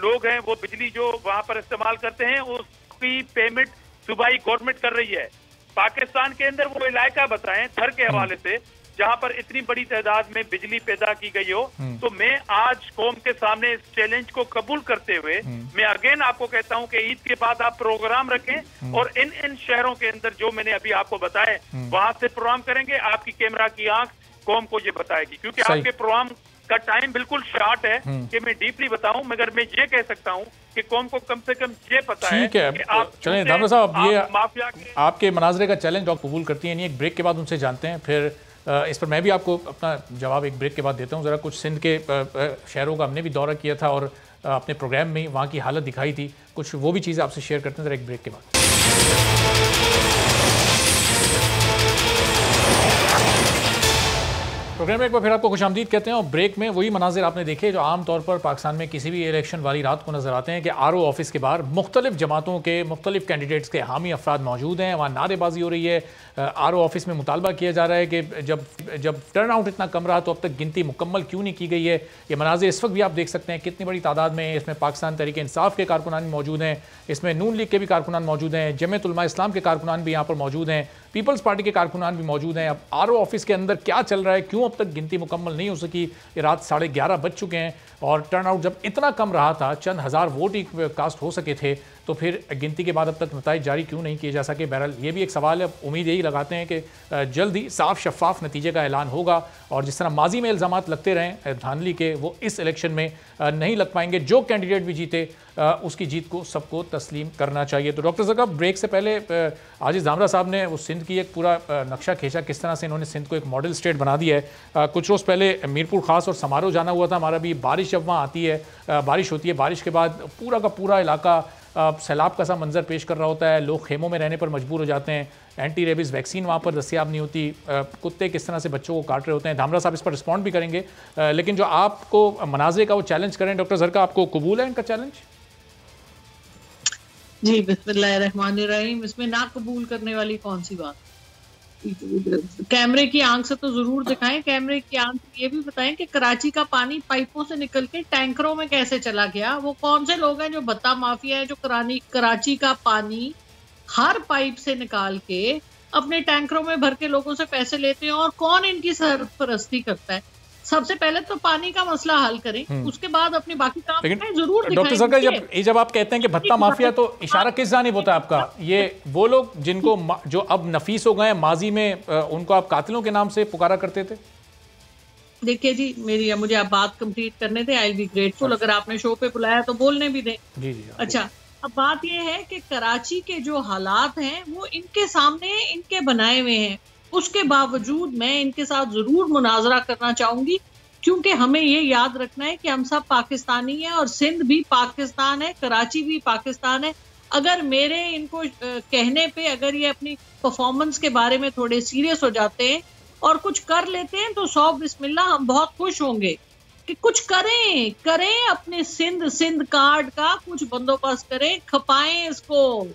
लोग हैं वो बिजली जो वहां पर इस्तेमाल करते हैं उसकी पेमेंट सूबाई गवर्नमेंट कर रही है। पाकिस्तान के अंदर वो इलाका बताएं थर के हवाले से जहां पर इतनी बड़ी तादाद में बिजली पैदा की गई हो। तो मैं आज कौम के सामने इस चैलेंज को कबूल करते हुए मैं अगेन आपको कहता हूं कि ईद के बाद आप प्रोग्राम रखें और इन शहरों के अंदर जो मैंने अभी आपको बताए वहां से प्रोग्राम करेंगे। आपकी कैमरा की आंख कौम को ये बताएगी, क्योंकि आपके प्रोग्राम का टाइम बिल्कुल शॉर्ट है कि मैं डीपली बताऊं, मगर मैं ये कह सकता हूं कि कौम को कम से कम ये पता है कि आप चलिए दामरा साहब, ये माफिया के आपके मनाजरे का चैलेंज आप कबूल करती हैं नहीं। एक ब्रेक के बाद उनसे जानते हैं, फिर इस पर मैं भी आपको अपना जवाब एक ब्रेक के बाद देता हूं। ज़रा कुछ सिंध के शहरों का हमने भी दौरा किया था और अपने प्रोग्राम में वहाँ की हालत दिखाई थी, कुछ वो भी चीज़ें आपसे शेयर करते हैं ज़रा एक ब्रेक के बाद। प्रोग्राम में एक बार फिर आपको खुशामदीद कहते हैं और ब्रेक में वही मनाजिर आपने देखे जो आम तौर पर पाकिस्तान में किसी भी इलेक्शन वाली रात को नजर आते हैं कि आरओ ऑफिस के बाहर मुख्तलिफ जमातों के मुख्तलिफ कैंडिडेट्स के हामी अफराद मौजूद हैं, वहाँ नारेबाजी हो रही है। आरओ ऑफिस में मुतालबा किया जा रहा है कि जब टर्न आउट इतना कम रहा तो अब तक गिनती मुकम्मल क्यों नहीं की गई है। ये मनाजिर इस वक्त भी आप देख सकते हैं कितनी बड़ी तादाद में इसमें पाकिस्तान तहरीक इंसाफ के कारकुनान मौजूद हैं, इसमें नून लीग के भी कारकुनान मौजूद हैं, जमीयत उलमा इस्लाम के कारकुनान भी यहाँ पर मौजूद हैं, पीपल्स पार्टी के कारकुनान भी मौजूद हैं। अब आरओ ऑफिस के अंदर क्या चल रहा है, क्यों अब तक गिनती मुकम्मल नहीं हो सकी। ये रात 11:30 बज चुके हैं और टर्नआउट जब इतना कम रहा था, चंद हज़ार वोट ही कास्ट हो सके थे, तो फिर गिनती के बाद अब तक नतीजे जारी क्यों नहीं किए जा सके। बहरहाल ये भी एक सवाल है। उम्मीद यही लगाते हैं कि जल्द ही साफ शफाफ नतीजे का ऐलान होगा और जिस तरह माजी में इल्ज़ामात लगते रहें धांधली के, वो इस इलेक्शन में नहीं लग पाएंगे। जो कैंडिडेट भी जीते उसकी जीत को सबको तस्लीम करना चाहिए। तो डॉक्टर ज़का, ब्रेक से पहले आजिज़ दामरा साहब ने वो सिंध की एक पूरा नक्शा खींचा, किस तरह से इन्होंने सिंध को एक मॉडल स्टेट बना दिया है। कुछ रोज़ पहले मीरपुर ख़ास और समारोह जाना हुआ था हमारा भी। बारिश जब वहाँ आती है, बारिश होती है, बारिश के बाद पूरा का पूरा इलाका सैलाब का सा मंजर पेश कर रहा होता है, लोग खेमों में रहने पर मजबूर हो जाते हैं, एंटी रेबीज़ वैक्सीन वहाँ पर दस्तियाब नहीं होती, कुत्ते किस तरह से बच्चों को काट रहे होते हैं। धामरा साहब इस पर रिस्पॉन्ड भी करेंगे, लेकिन जो आपको मनाज़े का वो चैलेंज करें डॉक्टर ज़रका, आपको कबूल है इनका चैलेंज? जी, बिस्मिल्लाहिर्रहमानिर्रहीम। इसमें ना कबूल करने वाली कौन सी बात। कैमरे की आंख से तो जरूर दिखाएं, कैमरे की आंख से ये भी बताएं कि कराची का पानी पाइपों से निकल के टैंकरों में कैसे चला गया। वो कौन से लोग हैं जो भत्ता माफिया है, जो कराची का पानी हर पाइप से निकाल के अपने टैंकरों में भर के लोगों से पैसे लेते हैं, और कौन इनकी सरपरस्ती करता है। सबसे पहले तो पानी का मसला हल करें, उसके बाद अपने बाकी काम जरूर दिखाएं। डॉक्टर ज़रका, जब आप कहते हैं कि भत्ता माफिया, तो इशारा किस जानिब होता है आपका? ये वो लोग जिनको जो अब नफीस हो गए, माजी में उनको आप कातिलों के नाम से पुकारा करते थे? देखिए जी, मुझे आप बात कंप्लीट करने थे। आई बी ग्रेटफुल अगर आपने शो पे बुलाया तो बोलने भी दें। जी जी। अच्छा, अब बात यह है कि कराची के जो हालात हैं वो इनके सामने इनके बनाए हुए हैं। उसके बावजूद मैं इनके साथ जरूर मुनाजरा करना चाहूंगी, क्योंकि हमें ये याद रखना है कि हम सब पाकिस्तानी हैं और सिंध भी पाकिस्तान है, कराची भी पाकिस्तान है। अगर मेरे इनको कहने पे अगर ये अपनी परफॉर्मेंस के बारे में थोड़े सीरियस हो जाते हैं और कुछ कर लेते हैं तो 100 बिस्मिल्लाह, हम बहुत खुश होंगे कि कुछ करें अपने सिंध कार्ड का कुछ बंदोबस्त करें, खपाएं इसको।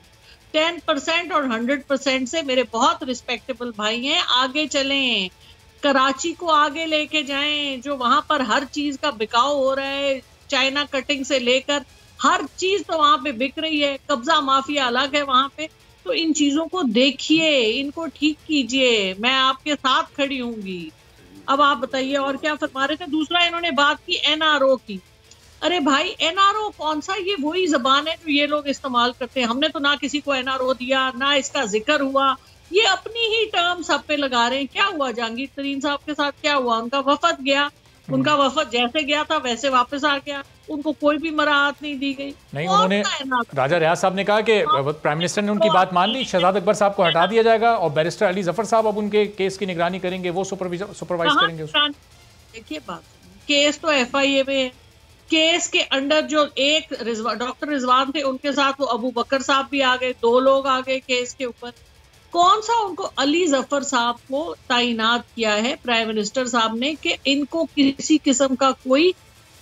10% और 100% से मेरे बहुत रिस्पेक्टेबल भाई हैं, आगे चलें, कराची को आगे लेके जाएं। जो वहां पर हर चीज का बिकाव हो रहा है, चाइना कटिंग से लेकर हर चीज तो वहां पे बिक रही है, कब्जा माफिया अलग है वहां पे। तो इन चीजों को देखिए, इनको ठीक कीजिए, मैं आपके साथ खड़ी हूंगी। अब आप बताइए और क्या फरमा रहे थे। दूसरा, इन्होंने बात की एनआरओ की। अरे भाई, एनआरओ कौन सा? ये वही जबान है जो ये लोग इस्तेमाल करते हैं। हमने तो ना किसी को एनआरओ दिया, ना इसका जिक्र हुआ। ये अपनी ही टर्म सब पे लगा रहे हैं। क्या हुआ जहांगीर तरीन साहब के साथ? क्या हुआ? उनका वफद गया, उनका वफद जैसे गया था वैसे वापस आ गया, उनको कोई भी मराहत नहीं दी गई। नहीं, उन्होंने राजा रियाज साहब ने कहा कि प्राइम मिनिस्टर ने उनकी बात मान ली, शहजाद अकबर साहब को हटा दिया जाएगा और बैरिस्टर अली जफर साहब अब उनके केस की निगरानी करेंगे, वो सुपरवाइज करेंगे। देखिए बात, केस तो FIA में है। केस के अंडर जो एक डॉक्टर रिजवान थे, उनके साथ वो अबू बकर साहब भी आ गए, 2 लोग आ गए केस के ऊपर। कौन सा उनको अली जफर साहब को तैनात किया है प्राइम मिनिस्टर साहब ने कि इनको किसी किस्म का कोई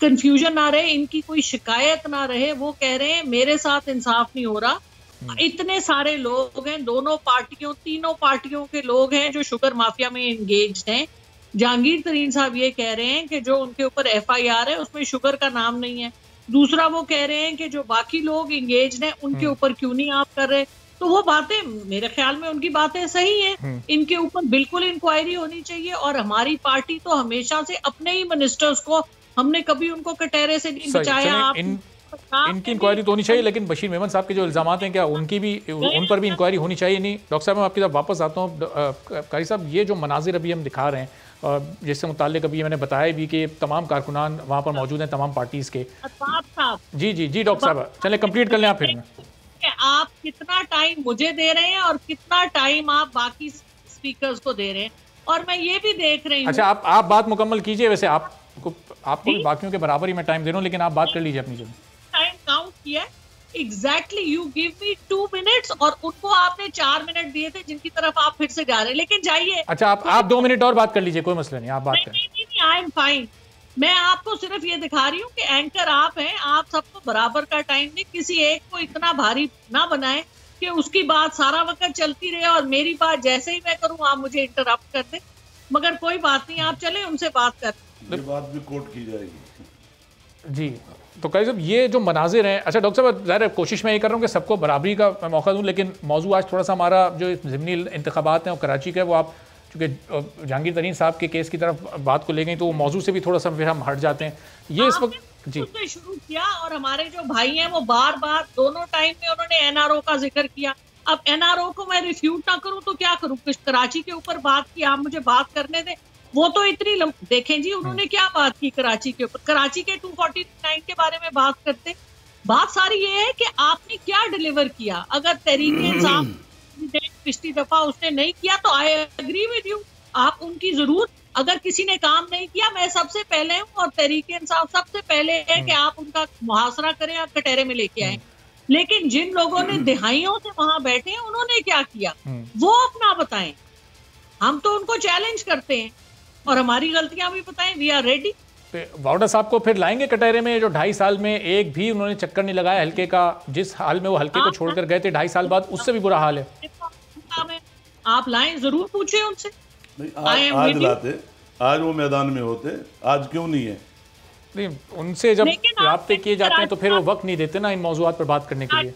कंफ्यूजन ना रहे, इनकी कोई शिकायत ना रहे। वो कह रहे हैं मेरे साथ इंसाफ नहीं हो रहा। इतने सारे लोग हैं, दोनों पार्टियों, तीनों पार्टियों के लोग हैं जो शुगर माफिया में एंगेज्ड हैं। जहांगीर तरीन साहब ये कह रहे हैं कि जो उनके ऊपर FIR है उसमें शुगर का नाम नहीं है। दूसरा, वो कह रहे हैं कि जो बाकी लोग एंगेज्ड हैं उनके ऊपर क्यों नहीं आप कर रहे। तो वो बातें, मेरे ख्याल में उनकी बातें सही हैं, इनके ऊपर बिल्कुल इंक्वायरी होनी चाहिए। और हमारी पार्टी तो हमेशा से अपने ही मिनिस्टर्स को, हमने कभी उनको कटहरे से नहीं बचाया। इनकी इंक्वायरी तो होनी चाहिए, लेकिन बशीर मेमन साहब के जो इल्जामात हैं, क्या उनकी भी, उन पर भी इंक्वायरी होनी चाहिए? नहीं डॉक्टर साहब, मैं आपकी तरफ वापस आता हूँ। कारी साहब, ये जो मनाजिर अभी हम दिखा रहे हैं, जिससे मुताल्लिक अभी मैंने बताया भी कि तमाम कारकुनान वहाँ पर मौजूद हैं, तमाम पार्टीज के। जी जी जी डॉक्टर साहब, चले कंप्लीट कर लें आप। फिर आप कितना टाइम मुझे दे रहे हैं और कितना टाइम आप बाकी स्पीकर्स को दे रहे हैं, और मैं ये भी देख रही हूँ। अच्छा, आप बात मुकम्मल कीजिए। वैसे आपको भी बाकियों के बराबर ही मैं टाइम दे रहा हूँ, लेकिन आप बात कर लीजिए अपनी जगह। टाइम काउंट किया, exactly you give me 2 minutes और उनको आपने 4 मिनट दिए थे जिनकी तरफ आप फिर से जा रहे हैं, लेकिन जाइए। अच्छा, आप 2 मिनट और बात कर लीजिए, कोई मसला नहीं, आप बात करें। नहीं, आई एम फाइन। मैं आपको सिर्फ ये दिखा रही हूँ कि एंकर आप हैं, आप सबको बराबर का टाइम दें, किसी एक को इतना भारी ना बनाए कि उसकी बात सारा वक्त चलती रहे और मेरी बात जैसे ही मैं करूँ आप मुझे इंटरप्ट कर दें। मगर कोई बात नहीं, आप चले उनसे बात कर, ये बात भी कोट की जाएगी। जी, तो कई साहब ये जो मनाजिर हैं, अच्छा डॉक्टर साहब ज़ाहिर कोशिश मैं ये कर रहा हूँ कि सबको बराबरी का मौका दूँ, लेकिन मौजू आज थोड़ा सा हमारा जो ज़िमनी इंतखाबात हैं और कराची का, वो आप चूँकि जहांगीर तरीन साहब के केस की तरफ बात को ले गई तो वो मौजू से भी थोड़ा सा फिर हम हट जाते हैं। ये इस वक्त जी शुरू किया और हमारे जो भाई हैं वो बार बार दोनों टाइम में उन्होंने एनआरओ का जिक्र किया। अब एनआरओ को मैं रिफ्यूट ना करूं तो क्या करूं? कराची के ऊपर बात की, आप मुझे बात करने दें। वो तो इतनी देखें जी उन्होंने क्या बात की कराची के ऊपर, कराची के 249 के बारे में बात करते। बात सारी ये है कि आपने क्या डिलीवर किया। अगर तहरीक इंसाफ पिछली दफा उसने नहीं किया तो आई एग्री विद यू, आप उनकी जरूर, अगर किसी ने काम नहीं किया मैं सबसे पहले हूँ और तहरीक इंसाफ सबसे पहले है कि आप उनका मुहासरा करें, आप कटहरे में लेके आए। लेकिन जिन लोगों ने दिहाइयों से वहां बैठे हैं उन्होंने क्या किया वो अपना बताएं। हम तो उनको चैलेंज करते हैं और हमारी गलतियां भी बताएं। We are ready. वाउडा साहब को फिर लाएंगे कटहरे में, जो 2.5 साल में एक भी उन्होंने चक्कर नहीं लगाया हल्के का, जिस हाल में वो हल्के को छोड़कर गए थे 2.5 साल बाद, उससे भी बुरा हाल है। आप लाएं, जरूर पूछे उनसे। आज लाते, आज वो मैदान में होते, आज क्यों नहीं है? नहीं, उनसे जब राब्ते किए जाते हैं तो फिर वो वक्त नहीं देते ना इन मौजूआत पर बात करने के लिए।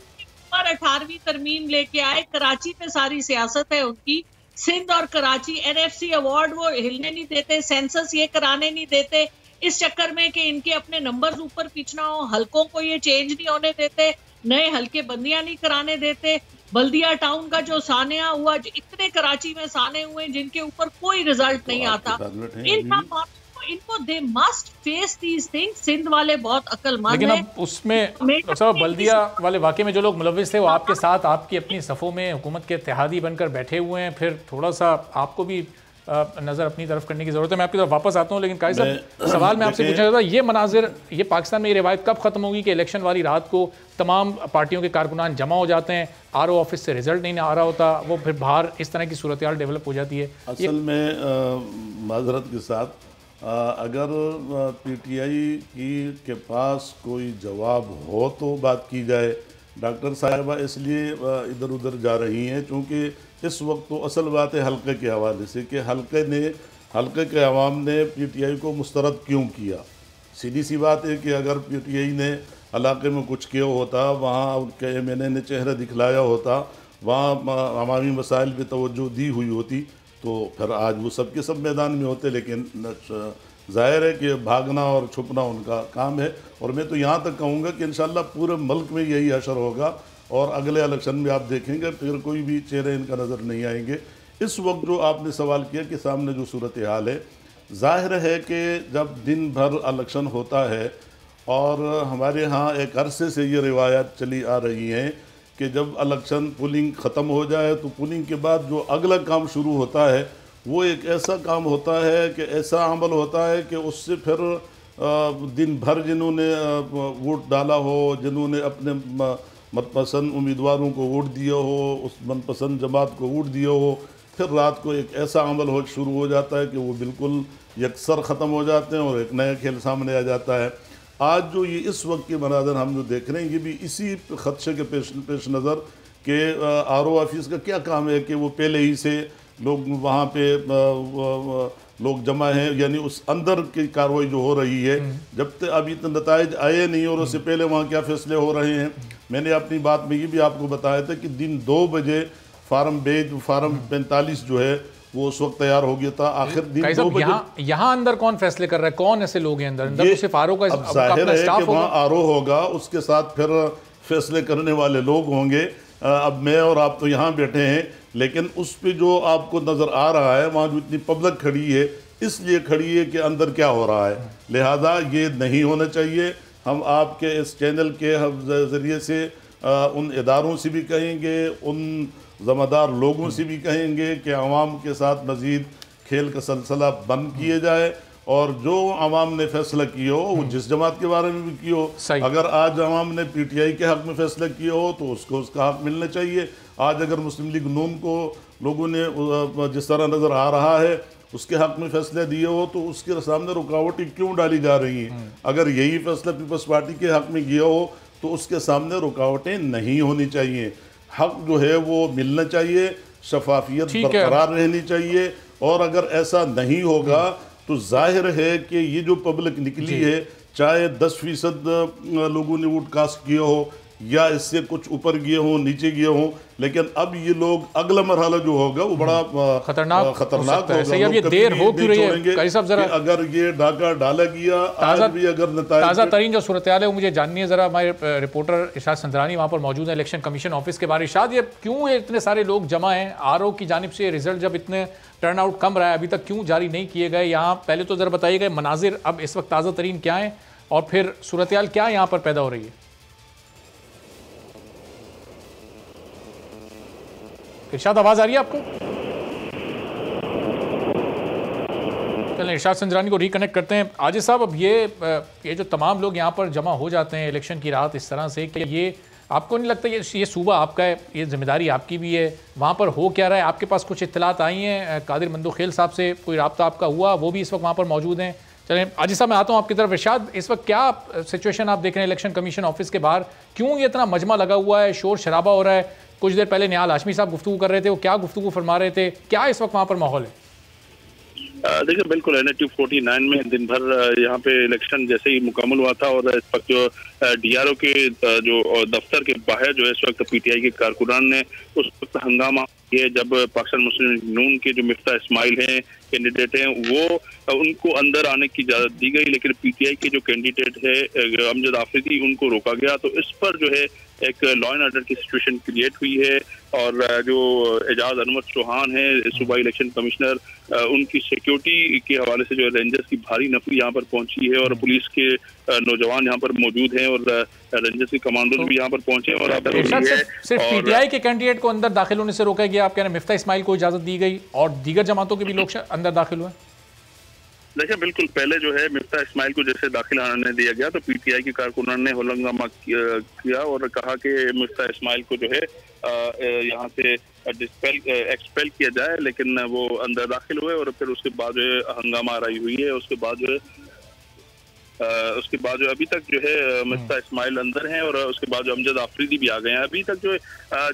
18वीं तरमीम लेके आए, कराची पे सारी सियासत है उनकी। सिंध और कराची NFC अवार्ड वो हिलने नहीं देते, सेंसस ये कराने नहीं देते, इस चक्कर में कि इनके अपने नंबर्स ऊपर पीछना हो। हलकों को ये चेंज नहीं होने देते, नए हल्के बंदियां नहीं कराने देते। बल्दिया टाउन का जो सानिया हुआ, इतने कराची में साने हुए जिनके ऊपर कोई रिजल्ट नहीं आता। इनको they must face these things. Sindh वाले बहुत अक्लमंद हैं। लेकिन अब उसमें सब बल्दिया वाले वाकये में जो लोग मुलविस थे वो आपके साथ आपकी अपनी सफ़ों में हुकूमत के इत्तेहादी बनकर बैठे हुए हैं। फिर थोड़ा सा आपको भी नज़र अपनी तरफ करने की ज़रूरत है। मैं आपकी तरफ वापस आता हूँ, लेकिन काजी साहब सवाल मैं आपसे पूछना चाहता था, ये मनाजिर, ये पाकिस्तान में ये रिवायत कब ख़त्म होगी कि इलेक्शन वाली रात को तमाम पार्टियों के कारकुनान जमा हो जाते हैं, RO ऑफिस से रिजल्ट नहीं आ रहा होता, वो फिर बाहर इस तरह की सूरत हाल डेवलप हो जाती है? असल में माजरत के साथ अगर PTI के पास कोई जवाब हो तो बात की जाए। डॉक्टर साहिबा इसलिए इधर उधर जा रही हैं क्योंकि इस वक्त तो असल बात है हल्के के हवाले से कि हल्के के अवाम ने PTI को मुस्तरद क्यों किया। सीधी सी बात है कि अगर PTI ने इलाके में कुछ किया होता, वहाँ उनके MNA ने चेहरा दिखलाया होता, वहाँ अवामी मसाइल पर तवज्जो दी हुई होती तो फिर आज वो सब के सब मैदान में होते। लेकिन जाहिर है कि भागना और छुपना उनका काम है। और मैं तो यहाँ तक कहूँगा कि इंशाल्लाह पूरे मुल्क में यही असर होगा और अगले इलेक्शन में आप देखेंगे फिर कोई भी चेहरे इनका नज़र नहीं आएंगे। इस वक्त जो आपने सवाल किया कि सामने जो सूरत हाल है, जाहिर है कि जब दिन भर इलेक्शन होता है और हमारे यहाँ एक अरसे से ये रिवायत चली आ रही है कि जब इलेक्शन पोलिंग ख़त्म हो जाए तो पोलिंग के बाद जो अगला काम शुरू होता है वो एक ऐसा काम होता है कि ऐसा अमल होता है कि उससे फिर दिन भर जिन्होंने वोट डाला हो, जिन्होंने अपने मनपसंद उम्मीदवारों को वोट दिया हो, उस मनपसंद जमात को वोट दिया हो, फिर रात को एक ऐसा अमल शुरू हो जाता है कि वो बिल्कुल यकसर ख़त्म हो जाते हैं और एक नया खेल सामने आ जाता है। आज जो ये इस वक्त के मनाज़र हम जो देख रहे हैं ये भी इसी खदशे के पेश नज़र के RO ऑफिस का क्या काम है कि वो पहले ही से लोग वहाँ पे लोग जमा हैं, यानी उस अंदर की कार्रवाई जो हो रही है जब तक अभी तक नताइज आए नहीं और उससे पहले वहाँ क्या फैसले हो रहे हैं। मैंने अपनी बात में ये भी आपको बताया था कि दिन 2 बजे फार्म 45 जो है वो उस वक्त तैयार हो गया था। आखिर दिन 2 बजे यहाँ अंदर कौन फैसले कर रहा है, कौन ऐसे लोग हैं अंदर? तो सिर्फ RO का जाहिर है कि वहाँ RO होगा, उसके साथ फिर फैसले करने वाले लोग होंगे। अब मैं और आप तो यहाँ बैठे हैं, लेकिन उस पर जो आपको नज़र आ रहा है वहाँ जो इतनी पब्लिक खड़ी है इसलिए खड़ी है कि अंदर क्या हो रहा है। लिहाजा ये नहीं होना चाहिए। हम आपके इस चैनल के ज़रिए से उन इदारों से भी कहेंगे, उन ज़िम्मेदार लोगों से भी कहेंगे कि आवाम के साथ मज़ीद खेल का सिलसिला बंद किए जाए और जो आवाम ने फैसला किया हो वो जिस जमात के बारे में भी किया हो। अगर आज आवाम ने पीटीआई के हक में फैसला किया हो तो उसको उसका हक मिलना चाहिए। आज अगर मुस्लिम लीग नून को लोगों ने जिस तरह नज़र आ रहा है उसके हक में फैसले दिए हो तो उसके सामने रुकावटें क्यों डाली जा रही हैं? अगर यही फैसला पीपल्स पार्टी के हक में किया हो तो उसके सामने रुकावटें नहीं होनी चाहिए। हक जो है वो मिलना चाहिए, शफाफियत बरकरार रहनी चाहिए। और अगर ऐसा नहीं होगा तो जाहिर है कि ये जो पब्लिक निकली है, चाहे 10% लोगों ने वोट कास्ट किया हो या इससे कुछ ऊपर गए हों नीचे गए हों, लेकिन अब ये लोग अगला मरहला जो होगा वो बड़ा खतरनाक होगा। सही, अब ये देर हो क्यों रही है साहब? जरा अगर ये डाका डाला गया आज भी अगर ताज़ा तरीन जो सूरत हाल है वो मुझे जाननी है। जरा हमारे रिपोर्टर इरशाद संजरानी वहाँ पर मौजूद है इलेक्शन कमीशन ऑफिस के बाहर। इरशाद, ये क्यों इतने सारे लोग जमा हैं? आरओ की जानिब से रिजल्ट जब इतने टर्न आउट कम रहा है अभी तक क्यों जारी नहीं किए गए? यहाँ पहले तो जरा बताइएगा मनाजिर अब इस वक्त ताज़ा तरीन क्या है और फिर सूरत हाल क्या यहाँ पर पैदा हो रही है? इरशाद, आवाज आ रही है आपको? चलें इरशाद संजरानी को रिकनेक्ट करते हैं। आजिज साहब, अब ये जो तमाम लोग यहाँ पर जमा हो जाते हैं इलेक्शन की रात इस तरह से कि ये आपको नहीं लगता ये सूबा आपका है, ये जिम्मेदारी आपकी भी है? वहाँ पर हो क्या रहा है? आपके पास कुछ इत्तलात आई हैं? कादिर मंदोखेल साहब से कोई रब्ता आपका हुआ? वो भी इस वक्त वहाँ पर मौजूद हैं। चलें आजिज साहब, मैं आता हूँ आपकी तरफ। इरशाद, इस वक्त क्या सिचुएशन आप देख रहे हैं इलेक्शन कमीशन ऑफिस के बाहर? क्यों ये इतना मजमा लगा हुआ है, शोर शराबा हो रहा है? कुछ देर पहले निहाल हाशमी साहब गुफ्तगू कर रहे थे, वो क्या गुफ्तगू फरमा रहे थे? क्या इस वक्त वहाँ पर माहौल है? देखिए, बिल्कुल NA 249 में दिन भर यहाँ पे इलेक्शन जैसे ही मुकम्मल हुआ था और इस वक्त जो DRO के जो दफ्तर के बाहर जो है इस वक्त PTI के कारकुनान ने उस वक्त हंगामा किया जब पाकिस्तान मुस्लिम लीग नून के जो मिफ्ता इस्माइल हैं कैंडिडेट हैं वो उनको अंदर आने की इजाज़त दी गई, लेकिन PTI के जो कैंडिडेट है अमजद आफरीदी उनको रोका गया। तो इस पर जो है एक लॉ एंड ऑर्डर की सिचुएशन क्रिएट हुई है और जो एजाज अनवर चौहान है सूबाई इलेक्शन कमिश्नर, उनकी सिक्योरिटी के हवाले से जो रेंजर्स की भारी नफरी यहाँ पर पहुंची है और पुलिस के नौजवान यहाँ पर मौजूद हैं और रेंजर्स के कमांडोज भी यहाँ पर पहुंचे। और सिर्फ PTI के कैंडिडेट को अंदर दाखिल होने से रोका गया, आप कह रहे हैं मिफ्ता इस्माइल को इजाजत दी गई और दीगर जमातों के भी लोग अंदर दाखिल हुए? देखिए, बिल्कुल पहले जो है मिफ्ता इस्माइल को जैसे दाखिल आने दिया गया तो PTI के कारकुनान ने हंगामा किया और कहा कि मिफ्ता इस्माइल को जो है यहाँ से एक्सपेल किया जाए, लेकिन वो अंदर दाखिल हुए और फिर उसके बाद जो है हंगामा आराई हुई है। उसके बाद जो अभी तक जो है मिफ्ता इस्माइल अंदर हैं और उसके बाद जो अमजद आफरीदी भी आ गए हैं। अभी तक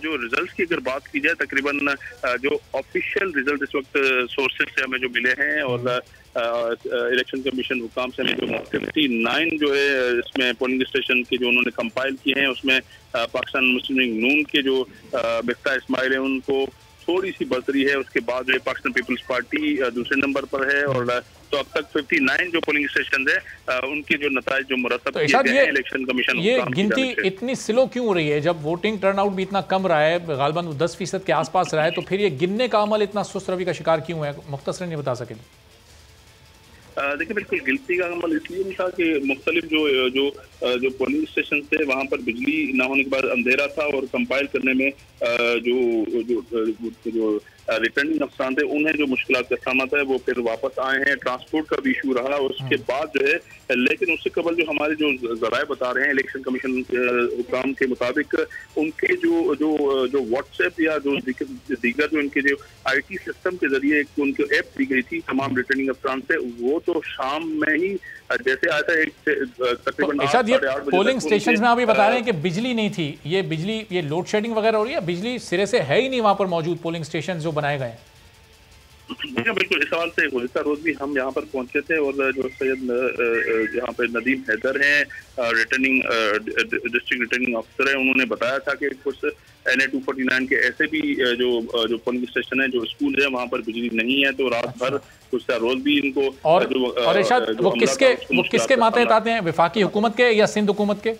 जो रिजल्ट्स की अगर बात की जाए, तकरीबन जो ऑफिशियल रिजल्ट इस वक्त सोर्सेज से हमें जो मिले हैं और इलेक्शन कमीशन हुकाम से हमें जो 59 जो है इसमें पोलिंग स्टेशन के जो उन्होंने कंपाइल किए हैं उसमें पाकिस्तान मुस्लिम लीग नून के जो मिफ्ता इस्माइल है उनको थोड़ी सी बढ़तरी है। उसके बाद जो पाकिस्तान पीपल्स पार्टी दूसरे नंबर पर है और तो अब तक 59 जो पोलिंग स्टेशन है उनके जो नताइज जो मुरतब किए गए हैं इलेक्शन कमीशन, ये गिनती इतनी स्लो क्यों हो रही है? जब वोटिंग टर्नआउट भी इतना कम रहा है, गालिबन 10% के आसपास रहा है, तो फिर ये गिनने का अमल इतना सुस्त रवि का शिकार क्यों है? मुख्तसरन नहीं बता सके? देखिए, बिल्कुल गिनती का अमल इसलिए नहीं था कि मुख्तलिफ जो पोलिंग स्टेशन थे वहाँ पर बिजली ना होने के बाद अंधेरा था और कंपाइल करने में जो रिटर्निंग अफसरान थे उन्हें जो मुश्किलात का सामना था वो फिर वापस आए हैं। ट्रांसपोर्ट का भी इशू रहा उसके बाद जो है, लेकिन उससे कबल जो हमारे जो जराए बता रहे हैं इलेक्शन कमीशन हुकाम के मुताबिक उनके जो व्हाट्सएप या जो दीगर जो इनके जो IT सिस्टम के जरिए उनको ऐप दी गई थी तमाम रिटर्निंग अफसरान से, वो तो शाम में ही जैसे आया था तकरीबन 8-8 पोलिंग स्टेशन में अभी बता रहे हैं कि बिजली नहीं थी। ये लोड शेडिंग वगैरह हो रही है, बिजली सिरे से है ही नहीं वहां पर मौजूद पोलिंग स्टेशन जो बनाए गए हैं? बिल्कुल, इस सवाल से गुज़िश्ता रोज भी हम यहाँ पर पहुंचे थे और जो सैयद यहाँ पे नदीम हैदर हैं रिटर्निंग डिस्ट्रिक्ट रिटर्निंग ऑफिसर है, उन्होंने बताया था कि कुछ NA 249 के ऐसे भी जो पोलिंग स्टेशन है जो स्कूल है वहाँ पर बिजली नहीं है, तो रात भर कुछ रोज भी इनको और इरशाद वो किसके मातहत आते हैं, वफाकी हुकूमत के या सिंध हुकूमत के?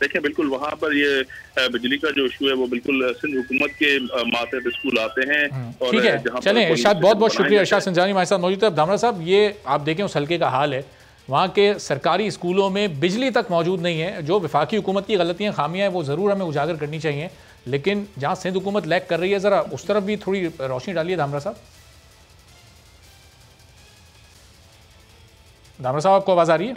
देखिए, बिल्कुल वहाँ पर ये बिजली का जो इशू है वो बिल्कुल सिंध हुकूमत के मातहत स्कूल आते हैं। और ठीक है, चलें इरशाद, बहुत बहुत शुक्रिया। इरशाद संजरानी हमारे साथ मौजूद है। धामरा साहब, ये आप देखें उस हल्के का हाल है, वहाँ के सरकारी स्कूलों में बिजली तक मौजूद नहीं है। जो वफाकी हुकूमत की गलतियाँ खामियाँ हैं वो ज़रूर हमें उजागर करनी चाहिए, लेकिन जहाँ सिंध हुकूमत लैग कर रही है ज़रा उस तरफ भी थोड़ी रोशनी डालिए धामरा साहब। धामरा साहब आपको आवाज आ रही है?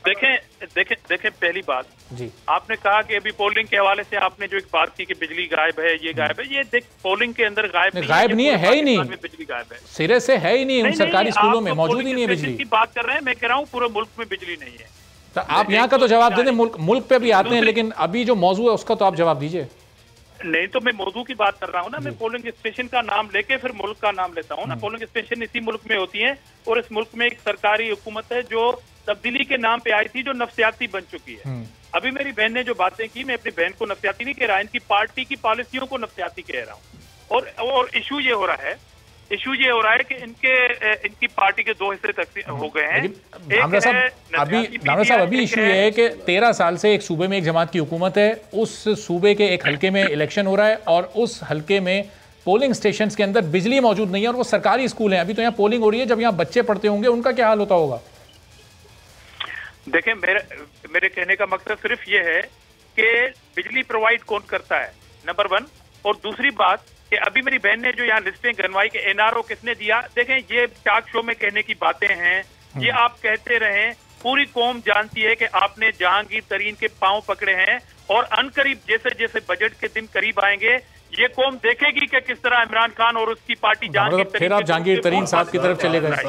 देखें पहली बात जी, आपने कहा कि अभी पोलिंग के हवाले से आपने जो एक बात की कि बिजली गायब है, ये गायब है, ये देख पोलिंग के अंदर गायब नहीं है ही नहीं, बिजली गायब है, सिरे से है ही नहीं, उन सरकारी स्कूलों में मौजूद ही नहीं है बिजली की बात कर रहे हैं। मैं कह रहा हूँ पूरे मुल्क में बिजली नहीं है। तो आप यहाँ का तो जवाब दे दें, मुल्क पे भी आते हैं, लेकिन अभी जो मौजूद है उसका तो आप जवाब दीजिए। नहीं तो मैं मौजू की बात कर रहा हूँ ना, मैं पोलिंग स्टेशन का नाम लेके फिर मुल्क का नाम लेता हूँ ना। पोलिंग स्टेशन इसी मुल्क में होती है और इस मुल्क में एक सरकारी हुकूमत है जो तब्दीली के नाम पे आई थी, जो नफसियाती बन चुकी है। अभी मेरी बहन ने जो बातें की, मैं अपनी बहन को नफसियाती नहीं कह रहा, इनकी पार्टी की पॉलिसियों को नफसियाती कह रहा हूँ। और इशू ये हो रहा है कि इनकी पार्टी के दो हिस्से तक हो गए हैं। धामरा साहब अभी इशू ये है कि 13 साल से एक सूबे में एक जमात की हुकूमत है, उस सूबे के एक हल्के में इलेक्शन हो रहा है और उस हल्के में पोलिंग स्टेशंस के अंदर बिजली मौजूद नहीं है और वो सरकारी स्कूल है। अभी तो यहाँ पोलिंग हो रही है, जब यहाँ बच्चे पढ़ते होंगे उनका क्या हाल होता होगा? देखें, मेरे कहने का मकसद सिर्फ ये है कि बिजली प्रोवाइड कौन करता है, नंबर 1। और दूसरी बात कि अभी मेरी बहन ने जो यहाँ लिस्टें गनवाई के एनआरओ किसने दिया, देखें ये टॉक शो में कहने की बातें हैं, ये आप कहते रहें, पूरी कौम जानती है कि आपने जहांगीर तरीन के पांव पकड़े हैं और अनकरीब जैसे जैसे बजट के दिन करीब आएंगे ये कौम देखेगी कि किस तरह इमरान खान और उसकी पार्टी जहांगीर तरीन साहब की तरफ चले गए।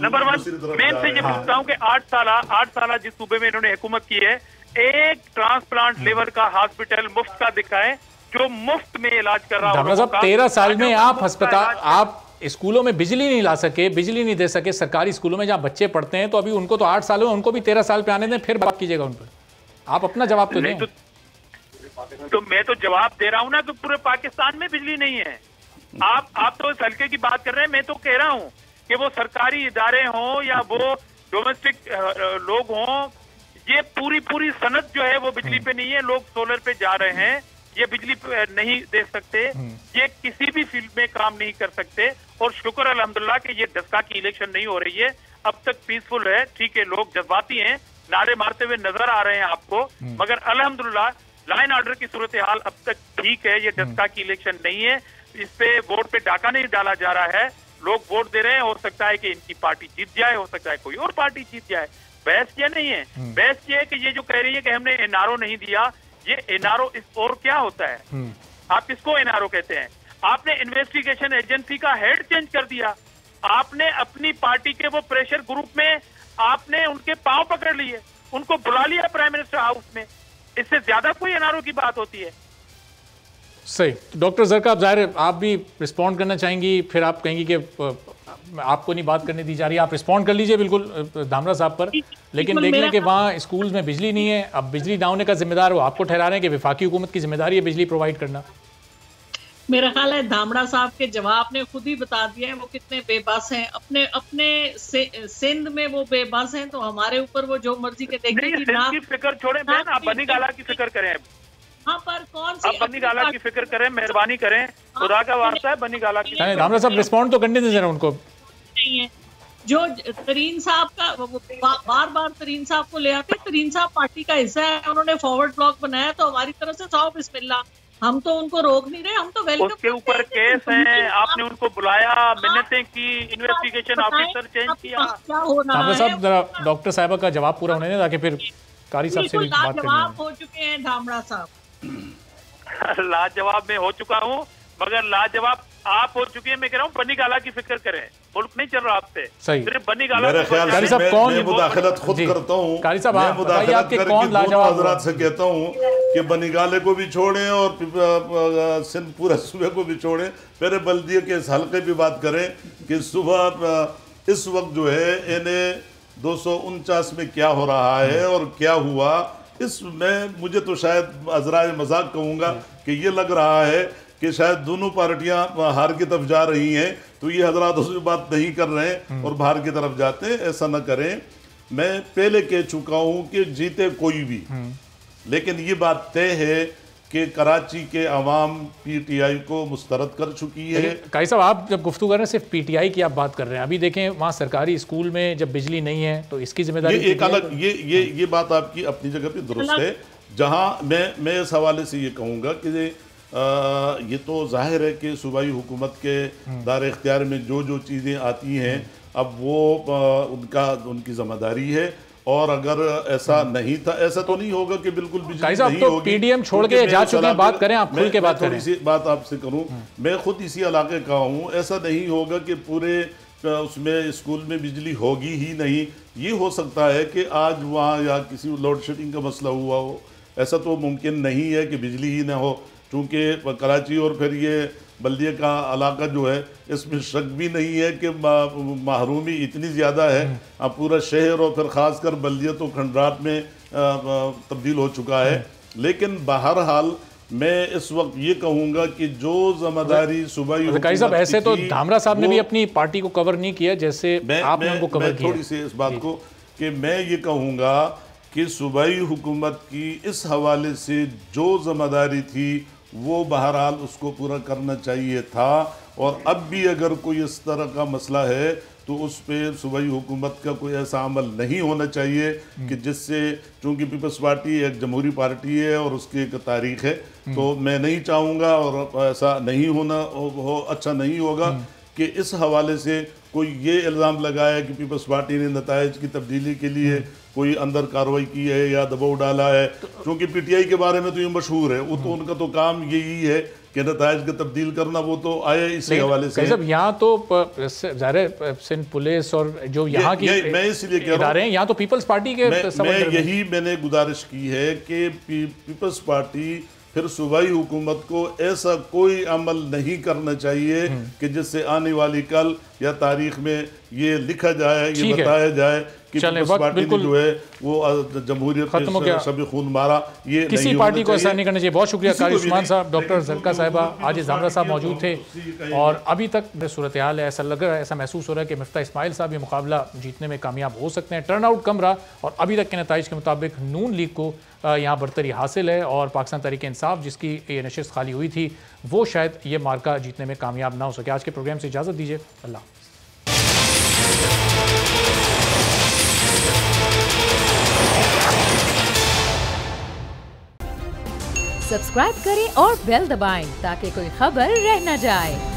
नंबर 1 मैं इनसे ये पूछता हूँ कि 8 साल जिस सूबे में इन्होंने हुकूमत की है, एक ट्रांसप्लांट लेवर का हॉस्पिटल मुफ्त का दिखाएं जो मुफ्त में इलाज कर रहा है। 13 साल में आप अस्पताल, आप स्कूलों में बिजली नहीं ला सके, बिजली नहीं दे सके सरकारी स्कूलों में जहां बच्चे पढ़ते हैं, तो अभी उनको तो 8 साल हुए, उनको भी 13 साल पे आने दें, फिर बात कीजिएगा उन पर। आप अपना जवाब तो दें। तो मैं तो जवाब दे रहा हूं ना कि पूरे पाकिस्तान में बिजली नहीं है। आप तो इस हल्के की बात कर रहे हैं, मैं तो कह रहा हूं कि वो सरकारी इदारे हों या वो डोमेस्टिक लोग हों, ये पूरी सनत जो है वो बिजली पे नहीं है। लोग सोलर पे जा रहे हैं, ये बिजली नहीं दे सकते, ये किसी भी फील्ड में काम नहीं कर सकते। और शुक्र अल्हम्दुलिल्लाह कि ये दस्का की इलेक्शन नहीं हो रही है, अब तक पीसफुल है। ठीक है, लोग जज्बाती हैं, नारे मारते हुए नजर आ रहे हैं आपको, मगर अल्हम्दुलिल्लाह लाइन ऑर्डर की सूरत हाल अब तक ठीक है। ये दस्का की इलेक्शन नहीं है, इस पे वोट पे डाका नहीं डाला जा रहा है, लोग वोट दे रहे हैं। हो सकता है कि इनकी पार्टी जीत जाए, हो सकता है कोई और पार्टी जीत जाए। बहस ये नहीं है, बहस ये है कि ये जो कह रही है कि हमने एनआरओ नहीं दिया, ये एनआरओ और क्या होता है? आप किसको एनआरओ कहते हैं? आपने इन्वेस्टिगेशन एजेंसी का हेड चेंज कर दिया, आपने अपनी पार्टी के वो प्रेशर ग्रुप में आपने उनके पांव पकड़ लिए, उनको बुला लिया प्राइम मिनिस्टर हाउस में। इससे ज्यादा कोई एनआरओ की बात होती है? सही। डॉक्टर ज़रका, ज़ाहिर है आप भी रिस्पॉन्ड करना चाहेंगी, फिर आप कहेंगी कि आपको नहीं बात करने दी जा रही है, आप रिस्पॉन्ड कर लीजिए बिल्कुल धामरा साहब पर। लेकिन देख लें कि वहाँ स्कूल्स में बिजली नहीं है, अब बिजली ना होने का जिम्मेदार वो आपको ठहरा रहे हैं कि वफाकी हुकूमत की जिम्मेदारी है बिजली प्रोवाइड करना। मेरा ख्याल है धामड़ा साहब के जवाब ने खुद ही बता दिया है वो कितने बेबस हैं। अपने सिंध में वो बेबस हैं, तो हमारे ऊपर वो जो मर्जी के देखें कि ना की फिक्र छोड़े, आप बनी गाला की फिक्र करें। हाँ, पर कौन सी आप बनी गाला की फिक्र करें, मेहरबानी करें, खुदा का वास्ता है, बनी गाला की। धामरा साहब रिस्पॉन्ड तो करने दे जरा उनको। नहीं है जो तरीन साहब का बार बार तरीन साहब को ले आते, तरीन साहब पार्टी का हिस्सा है, उन्होंने फॉरवर्ड ब्लॉक बनाया, तो हमारी तरफ से 100 बिस्मिल्लाह, हम तो उनको रोक नहीं रहे, हम तो वेलकम। उसके ऊपर केस है, आपने उनको बुलाया, मिन्नतें की, इन्वेस्टिगेशन ऑफिसर चेंज किया। क्या हो रहा है? साहब जरा डॉक्टर साहिबा का जवाब पूरा होने दें ताकि फिर कारी साहब से भी बात करें। लाजवाब हो चुके हैं धामड़ा साहब। लाजवाब में हो चुका हूँ, मगर लाजवाब आप हो चुके हैं। मैं कह रहा हूँ बनी गाला की फिक्र करें, मुल्क नहीं चल रहा आपसे, सिर्फ बनी गाला। मेरे ख्याल से मैं मुदाखलत खुद करता हूँ, मैं मुदाखलत करके दोनों हजरात से कहता हूँ कि बनी गाले को भी छोड़ें और सिंध पूरे सूबे को भी छोड़ें। मेरे बल्दिये के इस हल्के भी बात करें कि सुबह इस वक्त जो है इन्हें 249 में क्या हो रहा है और क्या हुआ, इसमें मुझे तो शायद अजराए मजाक कहूँगा कि ये लग रहा है कि शायद दोनों पार्टियां हार की तरफ जा रही हैं, तो ये हजरात उसमें बात नहीं कर रहे हैं और बाहर की तरफ जाते हैं। ऐसा न करें। मैं पहले कह चुका हूं कि जीते कोई भी, लेकिन ये बात तय है कि कराची के अवाम पीटीआई को मुस्तरद कर चुकी है। कारी साहब, आप जब गुफ्तगू कर रहे हैं सिर्फ पीटीआई की आप बात कर रहे हैं, अभी देखें वहाँ सरकारी स्कूल में जब बिजली नहीं है तो इसकी जिम्मेदारी एक अलग ये बात आपकी अपनी जगह पे दुरुस्त है। जहाँ मैं इस हवाले से ये कहूँगा कि ये तो जाहिर है कि सूबाई हुकूमत के दायरे इख्तियार में जो चीज़ें आती हैं, अब वो उनकी जिम्मेदारी है। और अगर ऐसा नहीं था, ऐसा तो नहीं होगा कि बिल्कुल बिजली नहीं तो होगी। पीडीएम छोड़ के जा चुके हैं, बात करें आप खुल के बात करें। थोड़ी सी बात आपसे करूं, मैं खुद इसी इलाके का हूं। ऐसा नहीं होगा कि पूरे उसमें स्कूल में बिजली होगी ही नहीं। ये हो सकता है कि आज वहाँ या किसी लोड शेडिंग का मसला हुआ हो, ऐसा तो मुमकिन नहीं है कि बिजली ही ना हो। चूँकि कराची और फिर ये बल्दिया का इलाका जो है, इसमें शक भी नहीं है कि महरूमी इतनी ज़्यादा है। अब पूरा शहर और फिर ख़ासकर बल्दिया तो खंडरात में तब्दील हो चुका है। लेकिन बहरहाल मैं इस वक्त ये कहूँगा कि जो जिम्मेदारी सुबह काजी साहब, ऐसे तो धामरा साहब ने भी अपनी पार्टी को कवर नहीं किया जैसे आपने उनको कवर किया। थोड़ी सी इस बात को कि मैं ये कहूँगा कि सूबाई हुकूमत की इस हवाले से जो जिम्मेदारी थी वो बहरहाल उसको पूरा करना चाहिए था। और अब भी अगर कोई इस तरह का मसला है तो उस पर सूबाई हुकूमत का कोई ऐसा अमल नहीं होना चाहिए कि जिससे, चूँकि पीपल्स पार्टी एक जमहूरी पार्टी है और उसकी एक तारीख है, तो मैं नहीं चाहूँगा और ऐसा नहीं होना अच्छा नहीं होगा कि इस हवाले से कोई ये इल्ज़ाम लगाया कि पीपल्स पार्टी ने नताइज की तब्दीली के लिए कोई अंदर कार्रवाई की है या दबाव डाला है। क्योंकि पीटीआई के बारे में तो ये मशहूर है, वो तो उनका तो काम यही है कि नताइज को तब्दील करना, वो तो आए इसी हवाले से। यहाँ तो ज़ाहिर सिंध पुलिस और जो यहाँ की मैं इसलिए कह रहा हूँ, यहाँ तो पीपल्स पार्टी के यही मैंने गुजारिश की है कि पीपल्स पार्टी फिर सूबाई हुकूमत को ऐसा कोई अमल नहीं करना चाहिए कि जिससे आने वाली कल या तारीख में ये लिखा जाए, ये बताया जाए कि पीपल्स पार्टी ने जो है वो जमहूरियत के सभी खून मारा। ये किसी पार्टी को ऐसा नहीं करना चाहिए। बहुत शुक्रिया कारी उस्मान साहब, डॉक्टर जरका साहिबा, आज धामरा साहब मौजूद थे। और अभी तक सूरत हाल है, ऐसा लग रहा है, ऐसा महसूस हो रहा है कि मिफ्ता इस्माइल साहब ये मुकाबला जीतने में कामयाब हो सकते हैं। टर्नआउट कम रहा और अभी तक के नताइज के मुताबिक नून लीग को यहाँ बरतरी हासिल है और पाकिस्तान तहरीक इंसाफ जिसकी ये नशिस्त खाली हुई थी वो शायद ये मार्का जीतने में कामयाब ना हो सके। आज के प्रोग्राम से इजाज़त दीजिए, अल्लाह। सब्सक्राइब करें और बेल दबाएं ताकि कोई खबर रह न जाए।